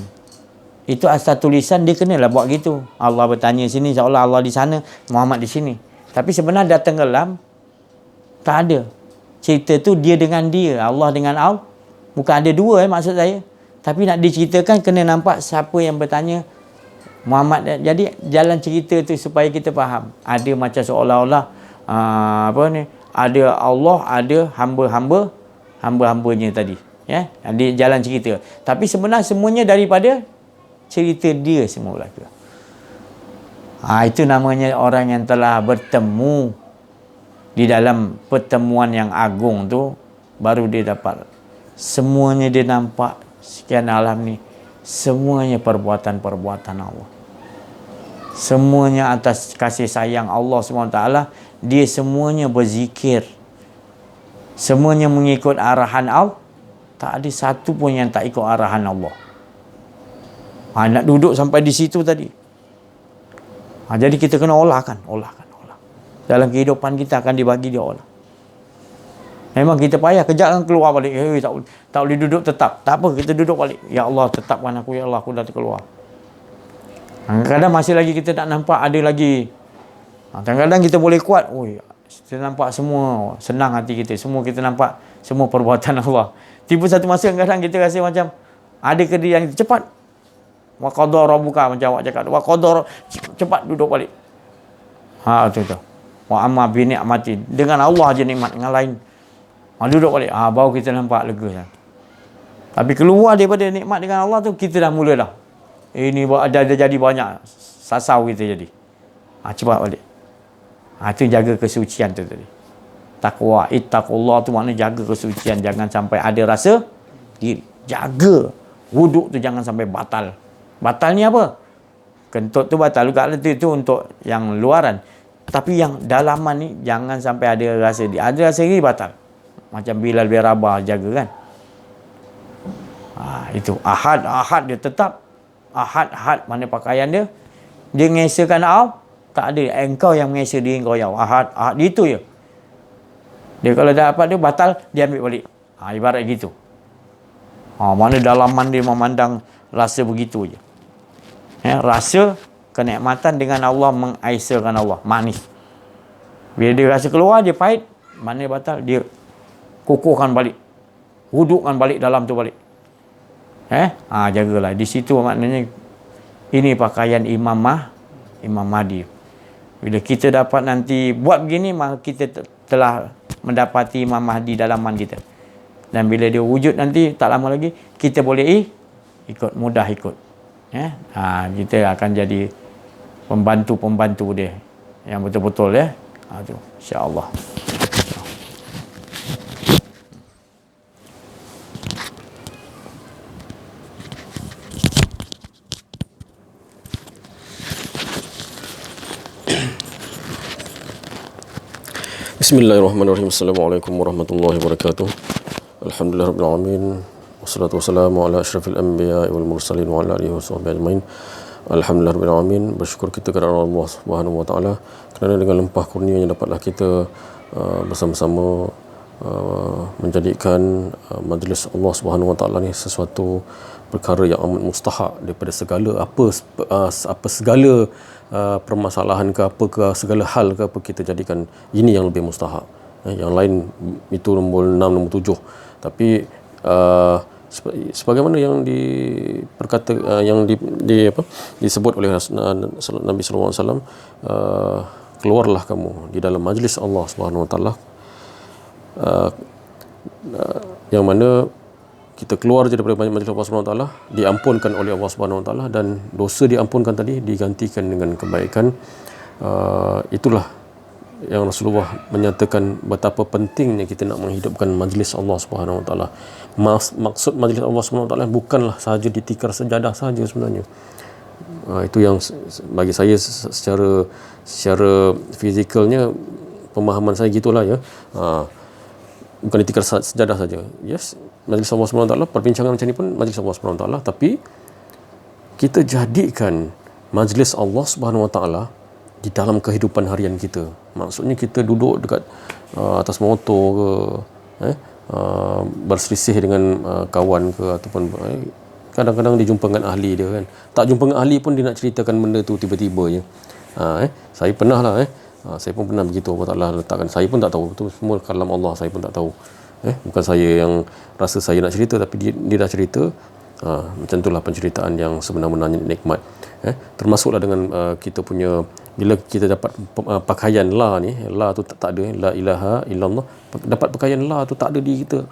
Itu asal tulisan, dia kenalah buat gitu. Allah bertanya sini, seolah Allah di sana, Muhammad di sini. Tapi sebenarnya datang tenggelam, tak ada. Cerita tu dia dengan dia, Allah dengan Allah. Bukan ada dua maksud saya. Tapi nak diceritakan kena nampak siapa yang bertanya, Muhammad. Jadi jalan cerita tu supaya kita faham. Ada macam seolah-olah ada Allah, ada hamba-hambanya tadi. Ya, di jalan cerita. Tapi sebenarnya semuanya daripada cerita dia semua berlaku. Itu namanya orang yang telah bertemu di dalam pertemuan yang agung tu, baru dia dapat. Semuanya dia nampak sekian alam ni, semuanya perbuatan-perbuatan Allah. Semuanya atas kasih sayang Allah SWT. Dia semuanya berzikir. Semuanya mengikut arahan Allah. Tak ada satu pun yang tak ikut arahan Allah. Nak duduk sampai di situ tadi. Jadi kita kena olah. Dalam kehidupan kita akan dibagi dia olah. Memang kita payah, kejap kan keluar balik. Tak boleh duduk tetap. Tak apa, kita duduk balik. Ya Allah, tetapkan aku. Ya Allah, aku dah terkeluar. Kadang-kadang masih lagi kita tak nampak ada lagi. Kadang-kadang kita boleh kuat. Kita nampak semua, senang hati kita. Semua kita nampak, semua perbuatan Allah. Tiba satu masa kadang-kadang kita rasa macam ada kerja yang cepat. Wa qadara rabbuka, macam awak cakap. Wa qadara, cepat duduk balik. Tu. Wa amma bi ni'mati. Dengan Allah aja nikmat, dengan lain. Duduk balik. Baru kita nampak lega. Tapi keluar daripada nikmat dengan Allah tu, kita dah mula dah. Ini dah jadi banyak. Sasau kita jadi. Cepat balik. Itu jaga kesucian tu tadi. Taqwa, ittaqullah tu maknanya jaga kesucian. Jangan sampai ada rasa diri. Jaga. Wuduk tu jangan sampai batal. Batal ni apa? Kentut tu batal. Itu untuk yang luaran. Tapi yang dalaman ni, jangan sampai ada rasa diri. Ada rasa diri batal. Macam Bilal bin Rabah jaga kan. Itu ahad dia tetap. Ahad mana pakaian dia. Dia mengesahkan Allah. Tak ada. Engkau yang mengesah diri kau ya ahad. Itu je. Dia kalau dah dapat dia batal, dia ambil balik. Ibarat gitu. Mana dalaman dia memandang rasa begitu je. Rasa kenikmatan dengan Allah, mengaisahkan Allah. Manis. Bila dia rasa keluar, dia pahit. Mana dia batal, dia kukuhkan balik. Hudukkan balik dalam tu balik. Jagalah. Di situ maknanya ini pakaian Imam Mahdi. Bila kita dapat nanti buat begini, maka kita telah mendapati Imam Mahdi dalaman kita. Dan bila dia wujud nanti, tak lama lagi, kita boleh ikut, mudah ikut. Kita akan jadi pembantu-pembantu dia yang betul-betul ya. Tu insya-Allah. Bismillahirrahmanirrahim. Assalamualaikum warahmatullahi wabarakatuh. Alhamdulillahirabbil alamin. Wassalatu wassalamu ala asyrafil anbiya'i wal mursalin wa ala alihi washabbihi ajmain. Alhamdulillahirabbil alamin. Bersyukur kita kepada Allah Subhanahu wa taala kerana dengan limpah kurnianya dapatlah kita bersama-sama menjadikan majlis Allah Subhanahu wa taala ni sesuatu perkara yang amat mustahak daripada segala segala permasalahan ke apa ke, segala hal ke apa, kita jadikan ini yang lebih mustahak. Yang lain itu nombor 6, nombor 7. Tapi sebagaimana yang disebut oleh Nabi sallallahu alaihi wasallam, keluarlah kamu di dalam majlis Allah Subhanahu wa taala, yang mana kita keluar je daripada majlis Allah Subhanahu wa taala, diampunkan oleh Allah Subhanahu wa taala, dan dosa diampunkan tadi digantikan dengan kebaikan. Itulah yang Rasulullah menyatakan betapa pentingnya kita nak menghidupkan majlis Allah Subhanahu wa taala. Maksud majlis Allah Subhanahu wa taala bukanlah sahaja ditikar sejadah saja sebenarnya. Itu yang bagi saya secara fizikalnya pemahaman saya gitulah ya. Bukan ditikar sejadah saja. Yes, Majlis Allah SWT, perbincangan macam ni pun Majlis Allah SWT, tapi kita jadikan Majlis Allah SWT di dalam kehidupan harian kita. Maksudnya kita duduk dekat atas motor ke, berselisih dengan kawan ke, ataupun kadang-kadang dia jumpa dengan ahli dia kan. Tak jumpa dengan ahli pun dia nak ceritakan benda tu tiba-tiba je. Saya pernah lah saya pun pernah begitu. Allah Ta'ala letakkan, saya pun tak tahu, itu semua kalam Allah, saya pun tak tahu. Bukan saya yang rasa saya nak cerita, tapi dia dah cerita. Macam itulah penceritaan yang sebenar-benarnya nikmat. Termasuklah dengan kita punya, bila kita dapat pakaian la ni, la tu tak ada, la ilaha illallah, dapat pakaian la tu tak ada di kita,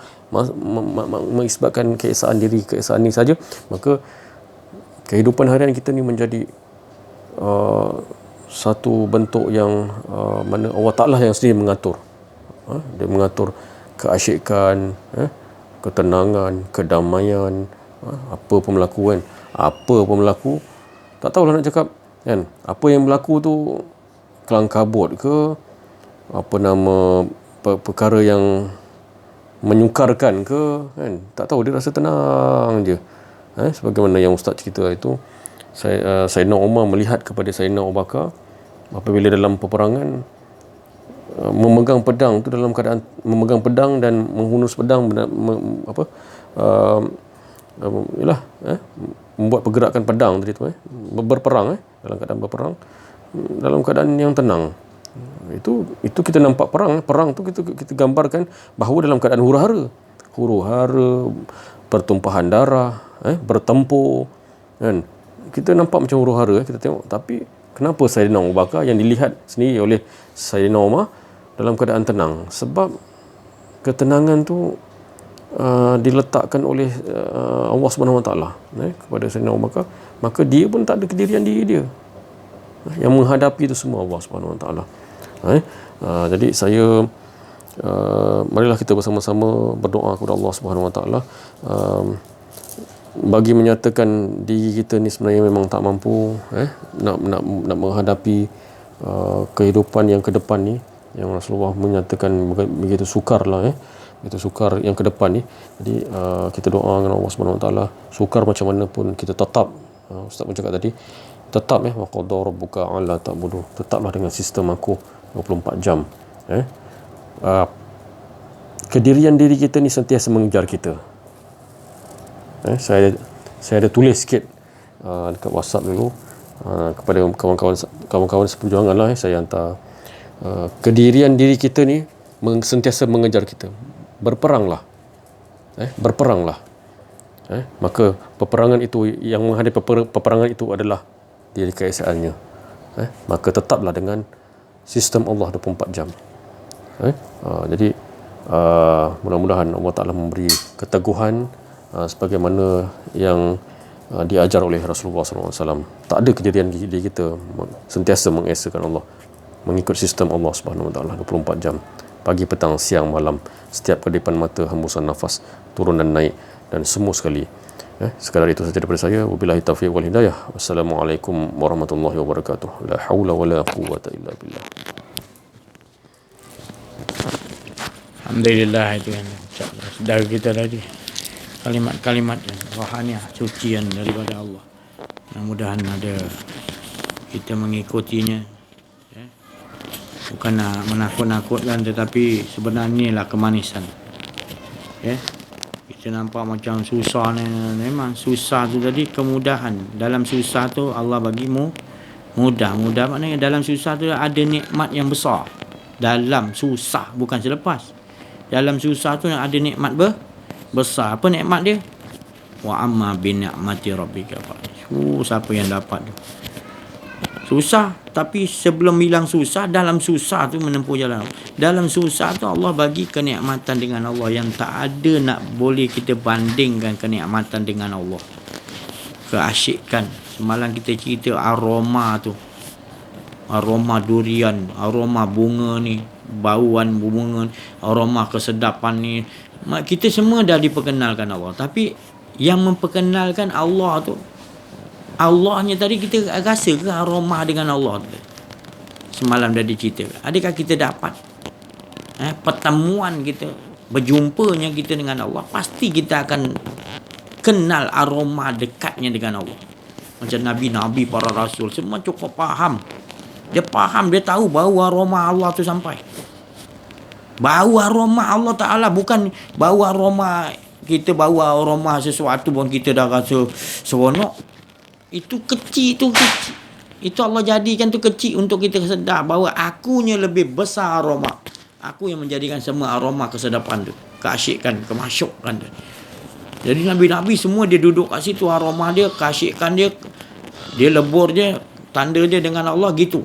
mengisbatkan keesaan diri, keesaan ni saja, maka kehidupan harian kita ni menjadi satu bentuk yang mana Allah Ta'ala yang sendiri mengatur. Dia mengatur keasyikan, ketenangan, kedamaian, apa pun berlaku kan. Apa pun berlaku, tak tahulah nak cakap kan. Apa yang berlaku tu kelang kabut ke, apa nama, perkara yang menyukarkan ke kan, tak tahu, dia rasa tenang je. Sebagaimana yang Ustaz cerita itu, Sayyidina Umar melihat kepada Sayyidina Abu Bakar apabila dalam peperangan memegang pedang tu, dalam keadaan memegang pedang dan menghunus pedang, membuat pergerakan pedang tadi tu, berperang, dalam keadaan berperang, dalam keadaan yang tenang. Itu kita nampak perang tu kita gambarkan bahawa dalam keadaan huru-hara, pertumpahan darah, bertempur kan. Kita nampak macam huru-hara, kita tengok, tapi kenapa Sayyidina Abu Bakar yang dilihat sendiri oleh Sayyidina Umar dalam keadaan tenang? Sebab ketenangan tu diletakkan oleh Allah Subhanahu Wa Taala kepada Sayyidina Abu Bakar, maka dia pun tak ada kedirian diri dia yang menghadapi itu semua, Allah Subhanahu Wa Taala. Jadi saya marilah kita bersama-sama berdoa kepada Allah Subhanahu Wa Taala bagi menyatakan diri kita ni sebenarnya memang tak mampu nak menghadapi kehidupan yang ke depan ni, yang Rasulullah menyatakan begitu sukar lah, begitu sukar yang ke depan ni. Jadi kita doa dengan Allah Subhanahu Wa Taala, sukar macam mana pun kita tetap, Ustaz pun cakap tadi, tetap wa qadara rabbuka alla ta'budu, tetaplah dengan sistem aku 24 jam. Kedirian diri kita ni sentiasa mengejar kita. Saya ada tulis sikit dekat WhatsApp dulu kepada kawan-kawan seperjuangan lah, saya hantar kedirian diri kita ni sentiasa mengejar kita. Berperanglah, maka peperangan itu, yang menghadapi peperangan itu adalah diri keesaannya. Maka tetaplah dengan sistem Allah 24 jam. Jadi mudah-mudahan Allah Ta'ala memberi keteguhan sebagaimana yang diajar oleh Rasulullah SAW. Tak ada kejadian diri kita, sentiasa mengesakan Allah, mengikut sistem Allah Subhanahu Wa Taala 24 jam, pagi, petang, siang, malam, setiap kedipan mata, hembusan nafas, turun dan naik, dan semua sekali. Sekadar itu saja daripada saya. Wabillahi taufiq wal hidayah. Wassalamualaikum warahmatullahi wabarakatuh. La haula wala quwwata illa billah. Alhamdulillah, itu yang saudara kita tadi, kalimat-kalimat yang rohaniah, sucian daripada Allah. Mudah-mudahan ada kita mengikutinya, bukan nak menakut-nakutkan, tetapi sebenarnya inilah kemanisan. Kita nampak macam susah ni, memang susah tu tadi kemudahan. Dalam susah tu Allah bagi mudah maknanya dalam susah tu ada nikmat yang besar. Dalam susah, bukan selepas. Dalam susah tu ada nikmat besar. Apa nikmat dia? Wa amma bi ni'mati rabbika fahadith. Siapa yang dapat tu? Susah, tapi sebelum bilang susah, dalam susah tu menempuh jalan. Dalam susah tu Allah bagi kenikmatan dengan Allah yang tak ada nak boleh kita bandingkan kenikmatan dengan Allah. Keasyikan. Semalam kita cerita aroma tu. Aroma durian, aroma bunga ni, bauan bunga, aroma kesedapan ni. Kita semua dah diperkenalkan Allah. Tapi yang memperkenalkan Allah tu, Allahnya tadi kita rasa ke aroma dengan Allah tu? Semalam dah dicerita. Adakah kita dapat? pertemuan kita, berjumpanya kita dengan Allah, pasti kita akan kenal aroma dekatnya dengan Allah. Macam Nabi-Nabi, para Rasul, semua cukup faham. Dia faham, dia tahu bau aroma Allah tu sampai. Bau aroma Allah Ta'ala, bukan bau aroma kita, bau aroma sesuatu pun kita dah rasa seronok. Itu kecil, itu kecil. Itu Allah jadikan tu kecil untuk kita sedar bahawa akunya lebih besar aroma. Aku yang menjadikan semua aroma kesedapan tu, keasyikan, kemasyukan tu. Jadi Nabi-Nabi semua dia duduk kat situ, aroma dia, keasyikan dia, dia lebur dia, tanda dia dengan Allah gitu.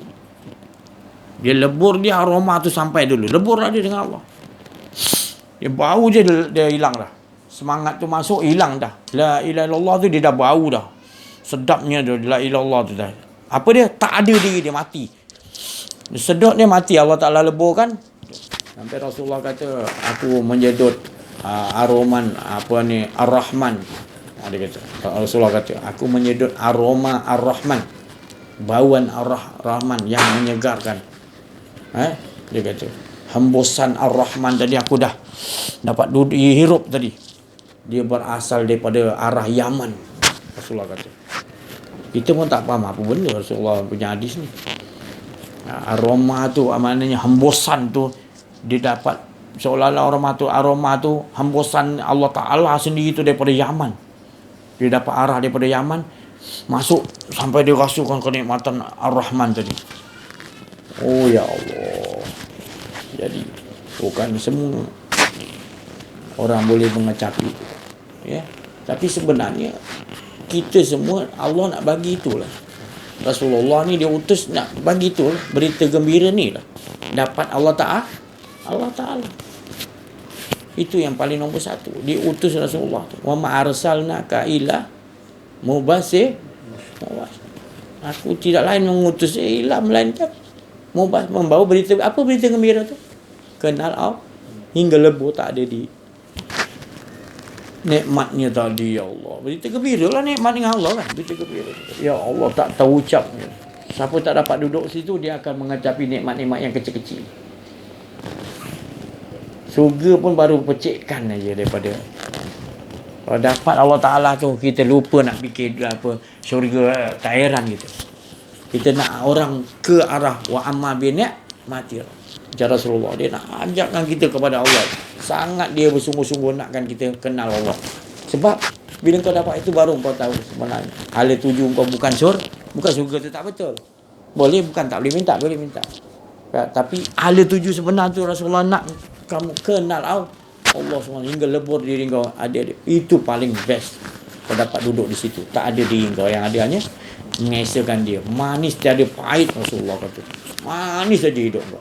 Dia lebur dia, aroma tu sampai dulu. Lebur lah dia dengan Allah. Dia bau je dia hilang dah. Semangat tu masuk, hilang dah. La ilaha illallah tu dia dah bau dah. Sedapnya dia, la ilaha illallah tu dah. Apa dia? Tak ada diri dia, mati. Sedap dia mati, Allah Ta'ala leburkan. Sampai Rasulullah kata, aku menjedut aroman Ar-Rahman. Dia kata, Rasulullah kata, aku menyedut aroma Ar-Rahman, bauan Ar-Rahman yang menyegarkan. Dia kata, hembusan Ar-Rahman tadi aku dah dapat hirup tadi. Dia berasal daripada arah Yaman. Rasulullah kata. Kita pun tak faham apa benda Rasulullah punya hadis ni. Aroma tu, maknanya hembusan tu, dia dapat seolah-olah aroma tu hembusan Allah Ta'ala sendiri tu daripada Yaman. Dia dapat arah daripada Yaman, masuk sampai dia rasakan kenikmatan Ar-Rahman tadi. Oh ya Allah. Jadi bukan semua orang boleh mengecapi itu, ya. Tapi sebenarnya kita semua Allah nak bagi itulah. Rasulullah ni dia utus nak bagi itulah, berita gembira ni lah. Dapat Allah Ta'ala. Itu yang paling nombor satu. Diutus Rasulullah tu. Wa ma arsalnaka illa mubasir. Aku tidak lain mengutus illa melainkan membawa berita. Apa berita gembira tu? Kenal Allah. Hingga lebu tak ada di nikmatnya tadi, ya Allah. Berita gembira lah nikmat dengan Allah kan. Berita gembira. Ya Allah, tak tahu ucapnya. Siapa tak dapat duduk situ, dia akan mengecapi nikmat-nikmat yang kecil-kecil. Surga pun baru percikan aja daripada. Kalau dapat Allah Ta'ala tu, kita lupa nak fikir apa syurga, tak heran kita. Kita nak orang ke arah wa amma bi ni'mati. Cara Rasulullah, dia nak ajakkan kita kepada Allah. Sangat dia bersungguh-sungguh nakkan kita kenal Allah. Sebab bila kau dapat itu baru kau tahu sebenarnya hala tuju kau bukan surga tu tak betul. Boleh, bukan tak boleh minta, boleh minta. Tapi hala tuju sebenar tu Rasulullah nak kamu kenal Allah SWT hingga lebur diri kau ada. Itu paling best. Kau dapat duduk di situ, tak ada diri kau, yang ada hanya mengesahkan dia. Manis tiada pahit, Rasulullah kata. Manis saja hidup kau.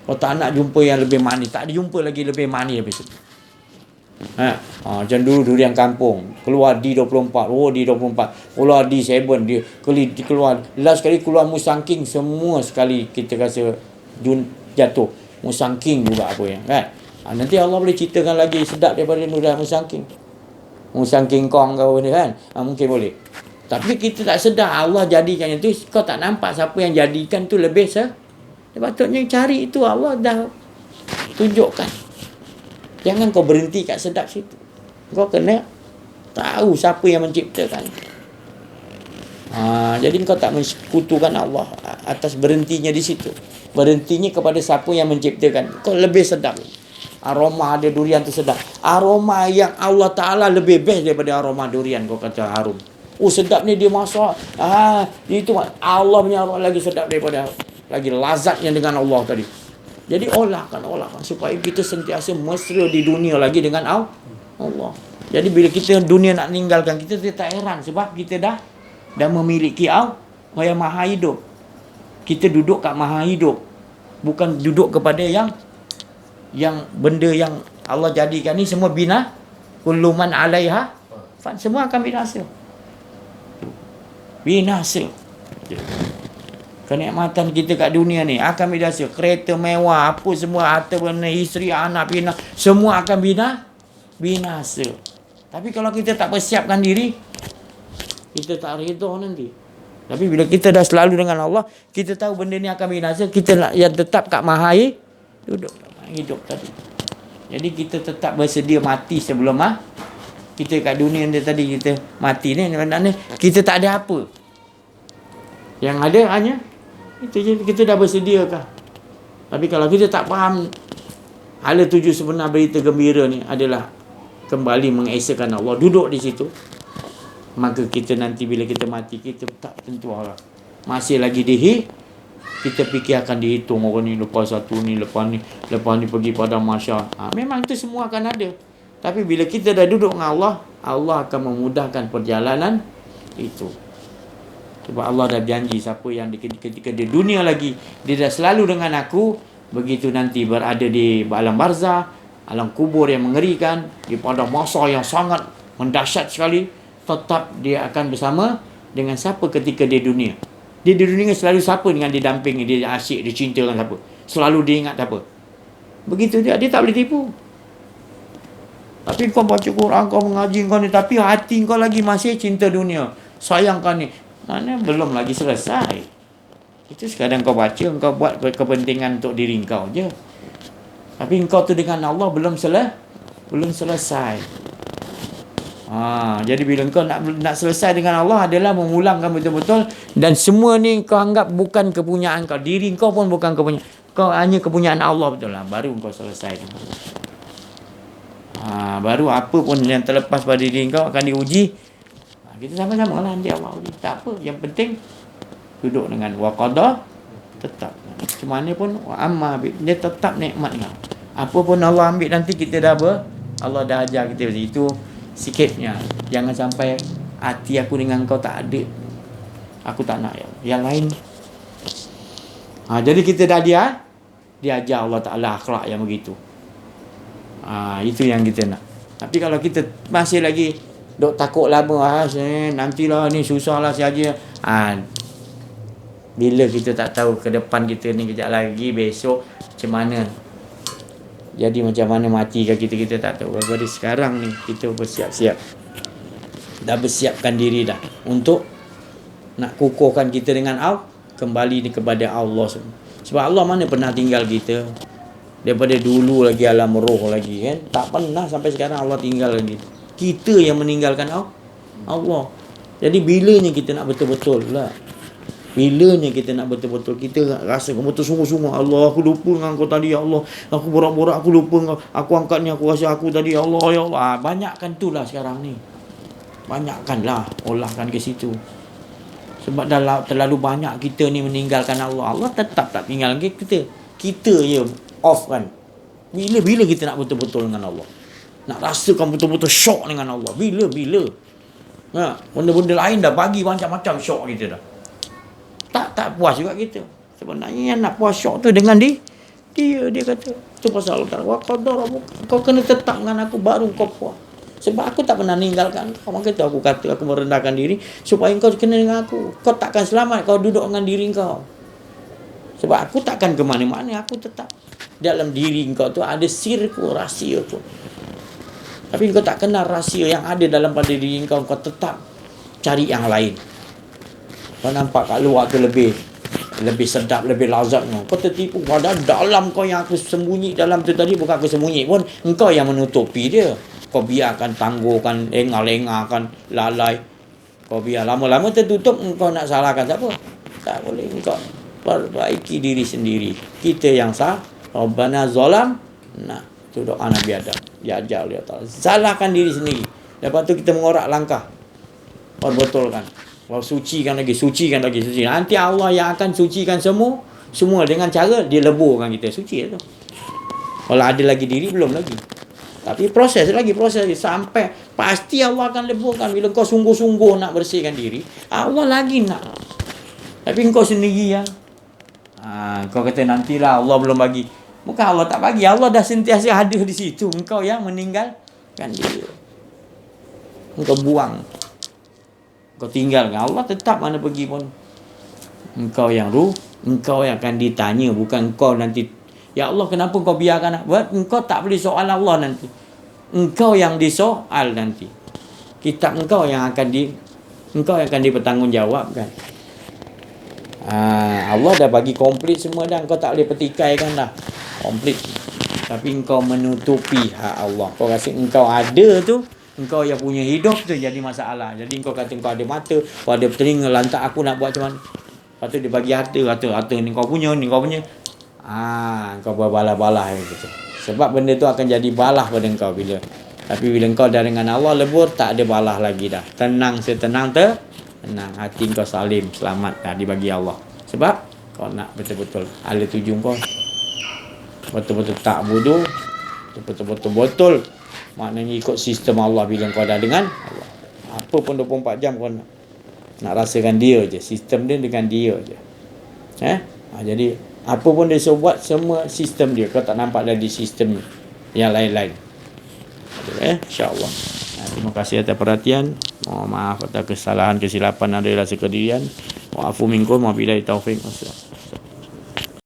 Kau tak nak jumpa yang lebih manis, tak ada jumpa lagi lebih manis habis itu. Macam dulu durian kampung keluar D24, D24 keluar D7, dia keluar last sekali keluar musangking, semua sekali kita rasa jatuh. Musangking juga apa yang kan. Nanti Allah boleh ceritakan lagi sedap daripada durian musangking. Musangking kong kau ni kan. Mungkin boleh. Tapi kita tak sedar Allah jadikan itu. Kau tak nampak siapa yang jadikan tu lebih patutnya cari itu, Allah dah tunjukkan. Jangan kau berhenti kat sedap situ. Kau kena tahu siapa yang menciptakan. Jadi kau tak mensekutukan Allah atas berhentinya di situ. Berhentinya kepada siapa yang menciptakan. Kau lebih sedap. Aroma ada durian tu sedap. Aroma yang Allah Ta'ala lebih best daripada aroma durian. Kau kata harum. Sedap ni dia masak. Itu Allah punya aroma lagi sedap daripada, lagi lazatnya dengan Allah tadi. Jadi olahkan supaya kita sentiasa mesra di dunia lagi dengan Allah. Jadi bila kita dunia nak meninggalkan, kita tak heran sebab kita dah memiliki Allah yang maha hidup. Kita duduk kat maha hidup, bukan duduk kepada yang benda yang Allah jadikan ni semua bina. Kullu man 'alaiha fan, semua akan binasa. Kenikmatan kita kat dunia ni akan binasa. Kereta mewah, apa semua, harta benda, isteri, anak, pinak, semua akan binasa. Tapi kalau kita tak persiapkan diri, kita tak redha nanti. Tapi bila kita dah selalu dengan Allah, kita tahu benda ni akan binasa, kita yang tetap kat mahai duduk. hidup tadi. Jadi kita tetap bersedia mati sebelum kita kat dunia ni tadi kita mati ni, maknanya kita tak ada apa. Yang ada hanya itu je, kita dah bersedia kah? Tapi kalau kita tak faham hala tuju sebenar berita gembira ni adalah kembali mengesakan Allah, duduk di situ, maka kita nanti bila kita mati, kita tak tentu arah. Masih lagi kita fikir akan dihitung orang ni lepas satu ni, lepas ni pergi pada masyar. Memang itu semua akan ada. Tapi bila kita dah duduk dengan Allah, Allah akan memudahkan perjalanan itu. Sebab Allah dah janji siapa yang ketika di dunia lagi dia dah selalu dengan aku, begitu nanti berada di alam barzah, alam kubur yang mengerikan, di pada masa yang sangat mendahsyat sekali, tetap dia akan bersama dengan siapa ketika di dunia. Dia di dunia selalu siapa dengan dia dampingi, dia asyik, dia cinta dengan siapa, selalu dia ingat siapa. Begitu dia tak boleh tipu. Tapi kau baca Quran, kau mengaji kau ni, tapi hati kau lagi masih cinta dunia, sayang kau ni, mana belum lagi selesai. Itu sekarang kau baca, kau buat kepentingan untuk diri kau je. Tapi engkau tu dengan Allah belum selesai. Jadi bila engkau nak selesai dengan Allah adalah memulangkan betul-betul, dan semua ni kau anggap bukan kepunyaan kau, diri kau pun bukan kepunyaan kau, hanya kepunyaan Allah, betul lah, baru kau selesai. Baru apa pun yang terlepas pada diri kau akan diuji. Kita sama-sama lah nanti Allah uji. Tak apa, yang penting duduk dengan waqadah, tetap. Macam mana pun amma dia tetap nikmat kau. Apa pun Allah ambil nanti kita dah Allah dah ajar kita itu sikitnya. Jangan sampai hati aku dengan kau tak ada, aku tak nak yang lain. Jadi kita dah diajar Allah Ta'ala akhlak yang begitu. Itu yang kita nak. Tapi kalau kita masih lagi duk takut lama, nantilah ni susahlah saja. Bila kita tak tahu ke depan kita ni kejap lagi, besok macam mana, jadi macam mana mati ke kita tak tahu. Jadi sekarang ni kita bersiap-siap, dah bersiapkan diri dah untuk nak kukuhkan kita dengan kembali ni kepada Allah. Sebab Allah mana pernah tinggal kita. Daripada dulu lagi alam roh lagi kan, tak pernah sampai sekarang Allah tinggalkan kita. Kita yang meninggalkan Allah. Jadi bilanya kita nak betul-betul lah, bilanya kita nak betul-betul, kita rasa betul sungguh-sungguh, Allah aku lupa dengan kau tadi, ya Allah aku borak-borak, aku lupa kau, aku angkat ni, aku rasa aku tadi, ya Allah, ya Allah. Banyakkan tu lah sekarang ni, banyakkan lah, olahkan ke situ. Sebab dah terlalu banyak kita ni meninggalkan Allah. Allah tetap tak tinggalkan kita je off kan. Bila kita nak betul-betul dengan Allah, nak rasakan betul-betul syok dengan Allah, bila benda-benda lain dah bagi macam-macam syok kita dah tak puas juga kita. Sebenarnya yang nak puas syok tu dengan dia kata tu pasal Allah wa qadar, kau kena tetap dengan aku baru kau puas. Sebab aku tak pernah meninggalkan kau, maka tu aku kata aku merendahkan diri supaya kau kena dengan aku. Kau takkan selamat kau duduk dengan diri kau. Sebab aku takkan ke mana-mana, aku tetap dalam diri kau tu ada sirku, rahsia tu. Tapi kau tak kenal rahsia yang ada dalam pada diri kau, kau tetap cari yang lain. Kau nampak kat luar tu lebih sedap, lebih lazatnya. Kau tertipu. Padahal dalam kau yang aku sembunyi dalam tu tadi, bukan aku sembunyi pun, engkau yang menutupi dia. Kau biarkan tangguhkan, lengah-lengahkan, lalai. Kau biar lama-lama tertutup, engkau nak salahkan siapa? Tak boleh. Engkau perbaiki diri sendiri. Kita yang sah. Rabbana zalam. Itu doa Nabi Adam. Ya ajar oleh Allah. Salahkan diri sendiri. Lepas tu kita mengorak langkah. Perbetulkan. Sucikan lagi. Nanti Allah yang akan sucikan semua dengan cara dia leburkan kita. Suci tu. Kalau ada lagi diri, belum lagi. Tapi proses sampai pasti Allah akan leburkan. Bila kau sungguh-sungguh nak bersihkan diri, Allah lagi nak. Tapi kau sendiri ya. Kau kata nantilah Allah belum bagi. Bukan Allah tak bagi, Allah dah sentiasa hadir di situ. Engkau yang meninggalkan dia. Engkau buang. Engkau tinggalkan. Allah tetap mana pergi pun. Engkau yang engkau yang akan ditanya, bukan engkau nanti. Ya Allah, kenapa kau biarkan buat? Engkau tak boleh soal Allah nanti. Engkau yang disoal nanti. Kitab engkau yang akan dipertanggungjawabkan. Allah dah bagi komplit semua dah. Engkau tak boleh petikaikan dah. Komplit. Tapi engkau menutupi hak Allah. Kau rasa engkau ada tu, engkau yang punya hidup tu jadi masalah. Jadi engkau kata engkau ada mata, kau ada telinga, lantak aku nak buat macam mana? Lepas tu dia bagi harta ni kau punya, ni kau punya. Kau berbalah-balah gitu. Sebab benda tu akan jadi balah pada engkau bila. Tapi bila engkau dah dengan Allah lebur, tak ada balah lagi dah. Tenang setenang tenang. Hati engkau salim, selamat dah dibagi Allah. Sebab kau nak betul-betul ala tuju kau. Betul-betul tak bodoh. Betul-betul maknanya ikut sistem Allah bila kau dah dengan Allah. Apa pun 24 jam kau nak rasakan dia je. Sistem dia dengan dia je. Jadi apa pun dia suruh buat, semua sistem dia. Kau tak nampak dari sistem yang lain-lain. InsyaAllah. Terima kasih atas perhatian. Mohon maaf atas kesalahan, kesilapan dan rasa kedirian. Wa'afu minkum wa billahi taufiq.